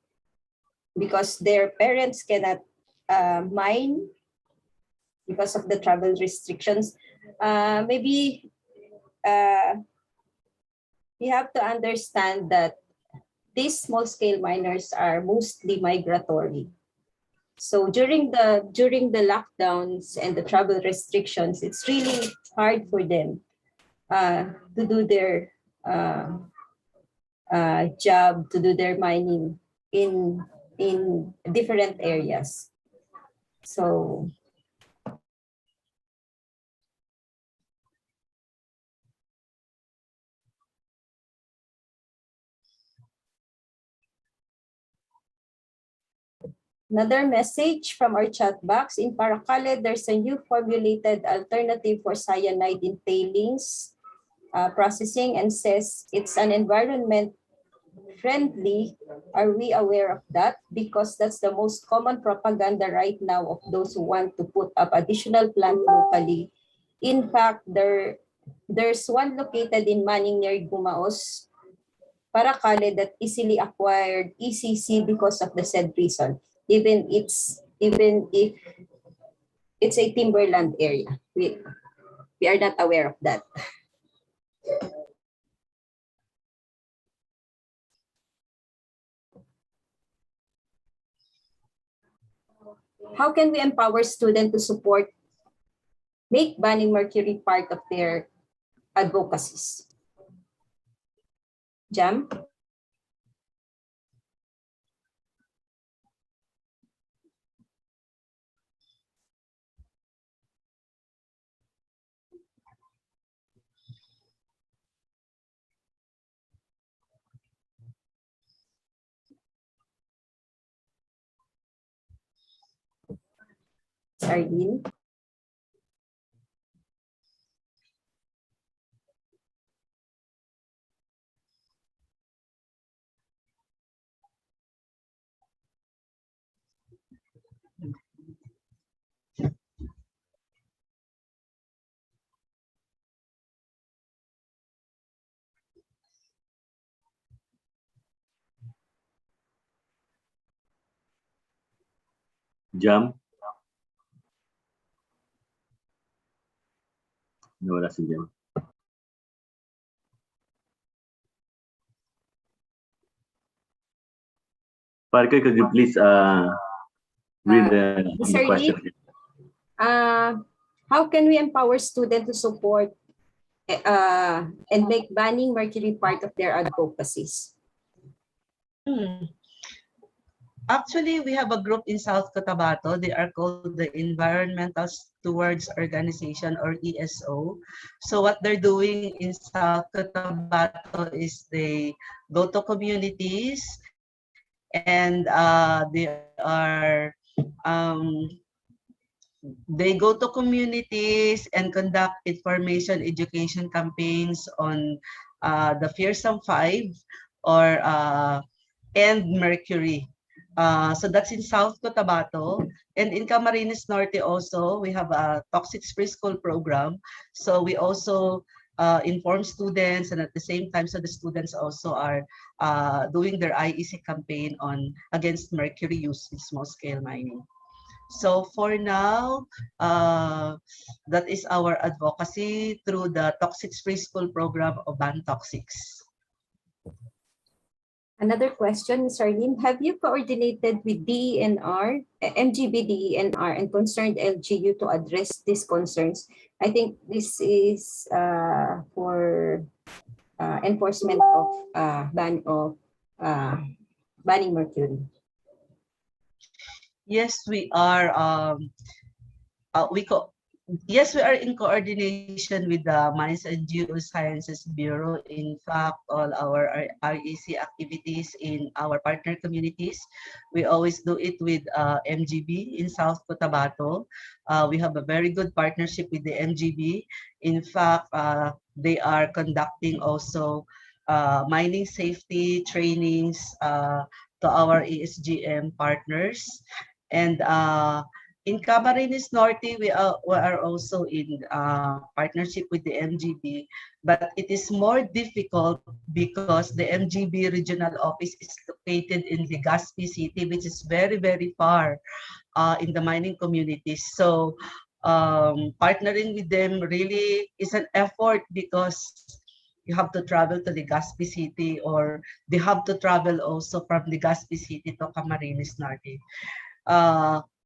because their parents cannot mine because of the travel restrictions. Maybe we have to understand that these small-scale miners are mostly migratory. So during the lockdowns and the travel restrictions, it's really hard for them to do their job, to do their mining in different areas. So another message from our chat box: in Paracale, there's a new formulated alternative for cyanide in tailings processing, and says it's an environment friendly. Are we aware of that? Because that's the most common propaganda right now of those who want to put up additional plant locally. In fact, there's one located in Manning near Gumaos, Paracale, that easily acquired ECC because of the said reason. Even if it's a timberland area, we are not aware of that. How can we empower students to make banning mercury part of their advocacies? Jam? Sardine?
Jam. Nawala si Jam. Parker, could you please read the question?
How can we empower students to support and make banning mercury part of their advocacies?
Actually, we have a group in South Cotabato. They are called the Environmental Stewards Organization, or ESO. So what they're doing in South Cotabato is they go to communities and they go to communities and conduct information education campaigns on the fearsome five, or and mercury. So that's in South Cotabato. And in Camarines Norte also, we have a toxic preschool program. So we also inform students, and at the same time, so the students also are doing their IEC campaign against mercury use in small-scale mining. So for now, that is our advocacy through the Toxics Free School program of Ban Toxics.
Another question, Ms. Arlene, have you coordinated with DENR, MGB DENR, and concerned LGU to address these concerns? I think this is for enforcement of banning mercury.
Yes, we are. Yes, we are in coordination with the Mines and Geosciences Bureau. In fact, all our REC activities in our partner communities, we always do it with MGB in South Cotabato. We have a very good partnership with the MGB. In fact, they are conducting also mining safety trainings to our ESGM partners. And in Camarines Norte, we are also in partnership with the MGB, but it is more difficult because the MGB regional office is located in Legazpi City, which is very, very far in the mining communities. So partnering with them really is an effort because you have to travel to Legazpi City, or they have to travel also from Legazpi City to Camarines Norte.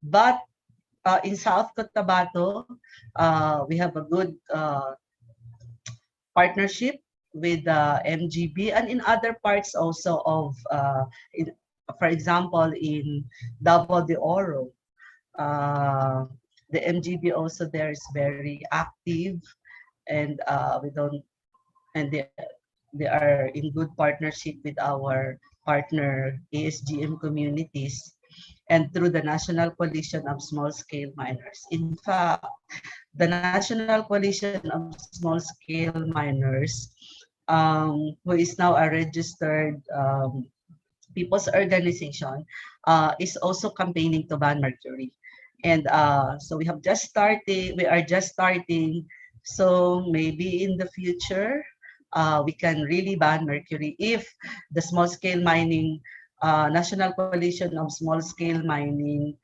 But in South Cotabato, we have a good partnership with MGB, and in other parts also of, for example, in Davao de Oro, the MGB also there is very active, and they are in good partnership with our partner ASGM communities and through the National Coalition of Small-Scale Miners. In fact, the National Coalition of Small-Scale Miners, who is now a registered people's organization, is also campaigning to ban mercury. And so we are just starting. So maybe in the future, we can really ban mercury if the small-scale mining National Coalition of Small-Scale Mining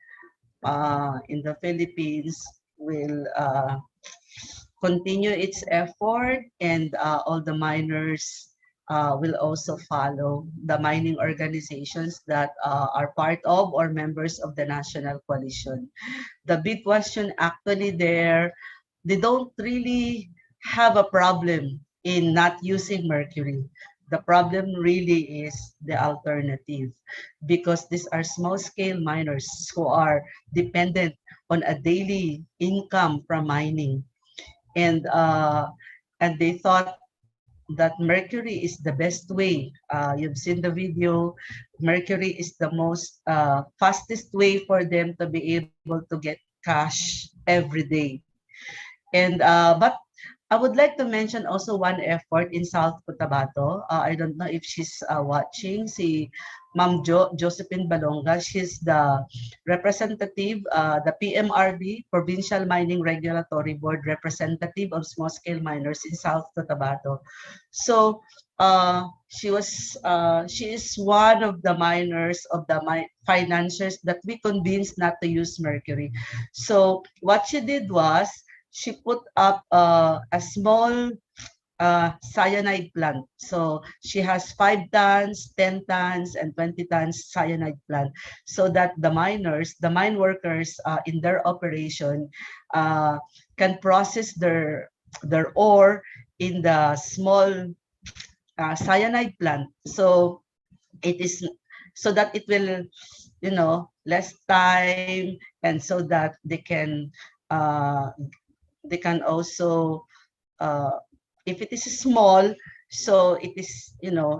in the Philippines will continue its effort, and all the miners will also follow the mining organizations that are part of or members of the National Coalition. The big question actually there, they don't really have a problem in not using mercury. The problem really is the alternative, because these are small-scale miners who are dependent on a daily income from mining, and they thought that mercury is the best way. You've seen the video. Mercury is the most fastest way for them to be able to get cash every day. And but I would like to mention also one effort in South Cotabato. I don't know if she's watching. Si Ma'am Josephine Balonga. She's the representative, the PMRB, Provincial Mining Regulatory Board representative of small-scale miners in South Cotabato. So she is one of the miners, of the financiers that we convinced not to use mercury. So what she did was, she put up a small cyanide plant. So she has 5 tons, 10 tons, and 20 tons cyanide plant, so that the miners, the mine workers in their operation can process their ore in the small cyanide plant. So it is so that it will, less time, and so that they can also, if it is small, so it is,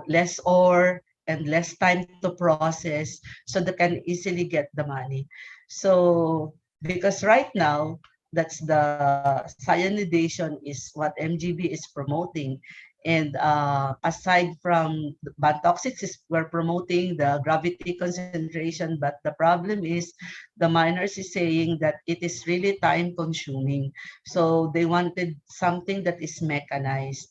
less ore and less time to process, so they can easily get the money. So because right now, that's the cyanidation is what MGB is promoting. And aside from Bantoxics, we're promoting the gravity concentration, but the problem is the miners is saying that it is really time consuming. So they wanted something that is mechanized.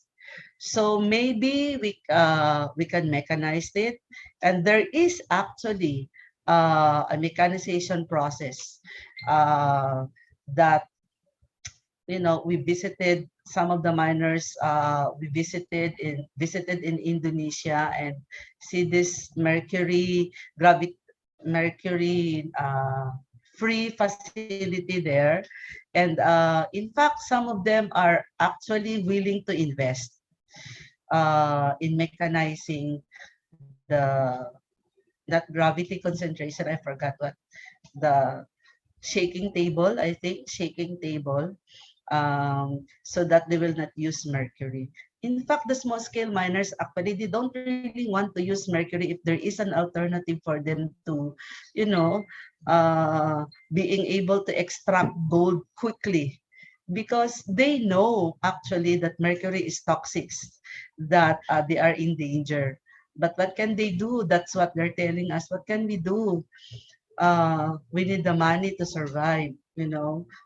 So maybe we can mechanize it. And there is actually a mechanization process that we visited some of the miners. We visited in Indonesia and see this mercury free facility there. And in fact, some of them are actually willing to invest in mechanizing that gravity concentration. I forgot what the shaking table, I think, shaking table, so that they will not use mercury. In fact, the small scale miners actually, they don't really want to use mercury if there is an alternative for them to, being able to extract gold quickly, because they know actually that mercury is toxic, that they are in danger. But what can they do? That's what they're telling us. What can we do? We need the money to survive. We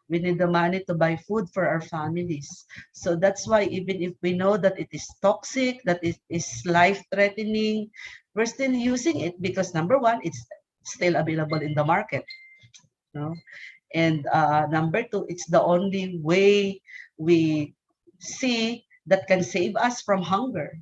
need the money to buy food for our families. So that's why even if we know that it is toxic, that it is life-threatening, we're still using it because number one, it's still available in the market. And number two, it's the only way we see that can save us from hunger.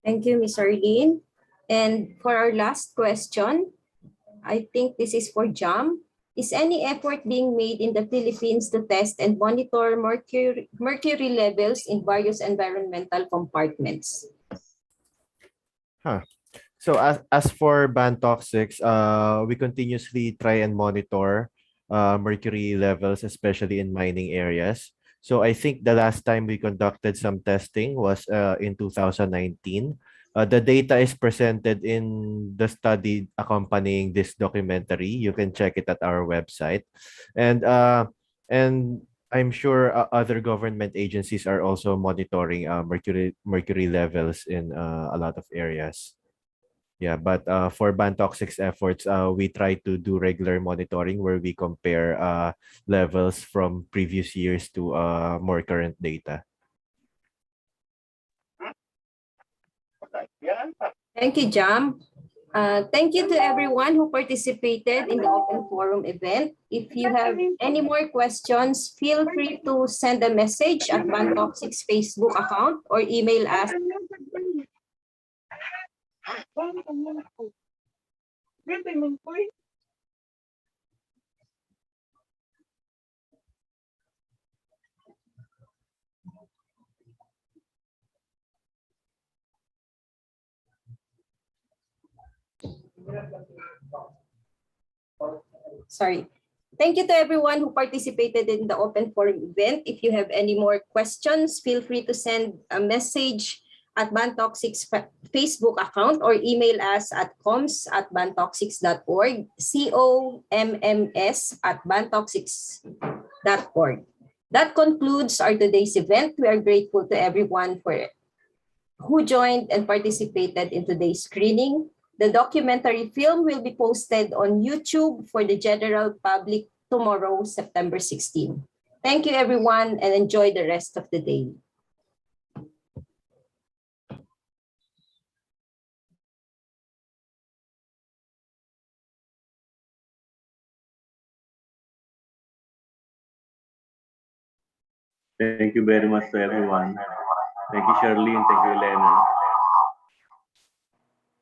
Thank you, Ms. Arlene. And for our last question, I think this is for Jam. Is any effort being made in the Philippines to test and monitor mercury levels in various environmental compartments?
So as for banned toxics, we continuously try and monitor mercury levels, especially in mining areas. So I think the last time we conducted some testing was in 2019. The data is presented in the study accompanying this documentary. You can check it at our website, and I'm sure other government agencies are also monitoring mercury levels in a lot of areas. Yeah, but for ban toxics efforts, we try to do regular monitoring where we compare levels from previous years to more current data.
Thank you, Jam. Thank you to everyone who participated in the open forum event. If you have any more questions, feel free to send a message at Ban Toxics Facebook account or email us. Sorry. Thank you to everyone who participated in the open forum event. If you have any more questions, feel free to send a message at Bantoxics Facebook account or email us at comms@bantoxics.org, comms@bantoxics.org. That concludes our today's event. We are grateful to everyone who joined and participated in today's screening. The documentary film will be posted on YouTube for the general public tomorrow, September 16. Thank you, everyone, and enjoy the rest of the day.
Thank you very much to everyone. Thank you, Charlene. Thank you, Elena.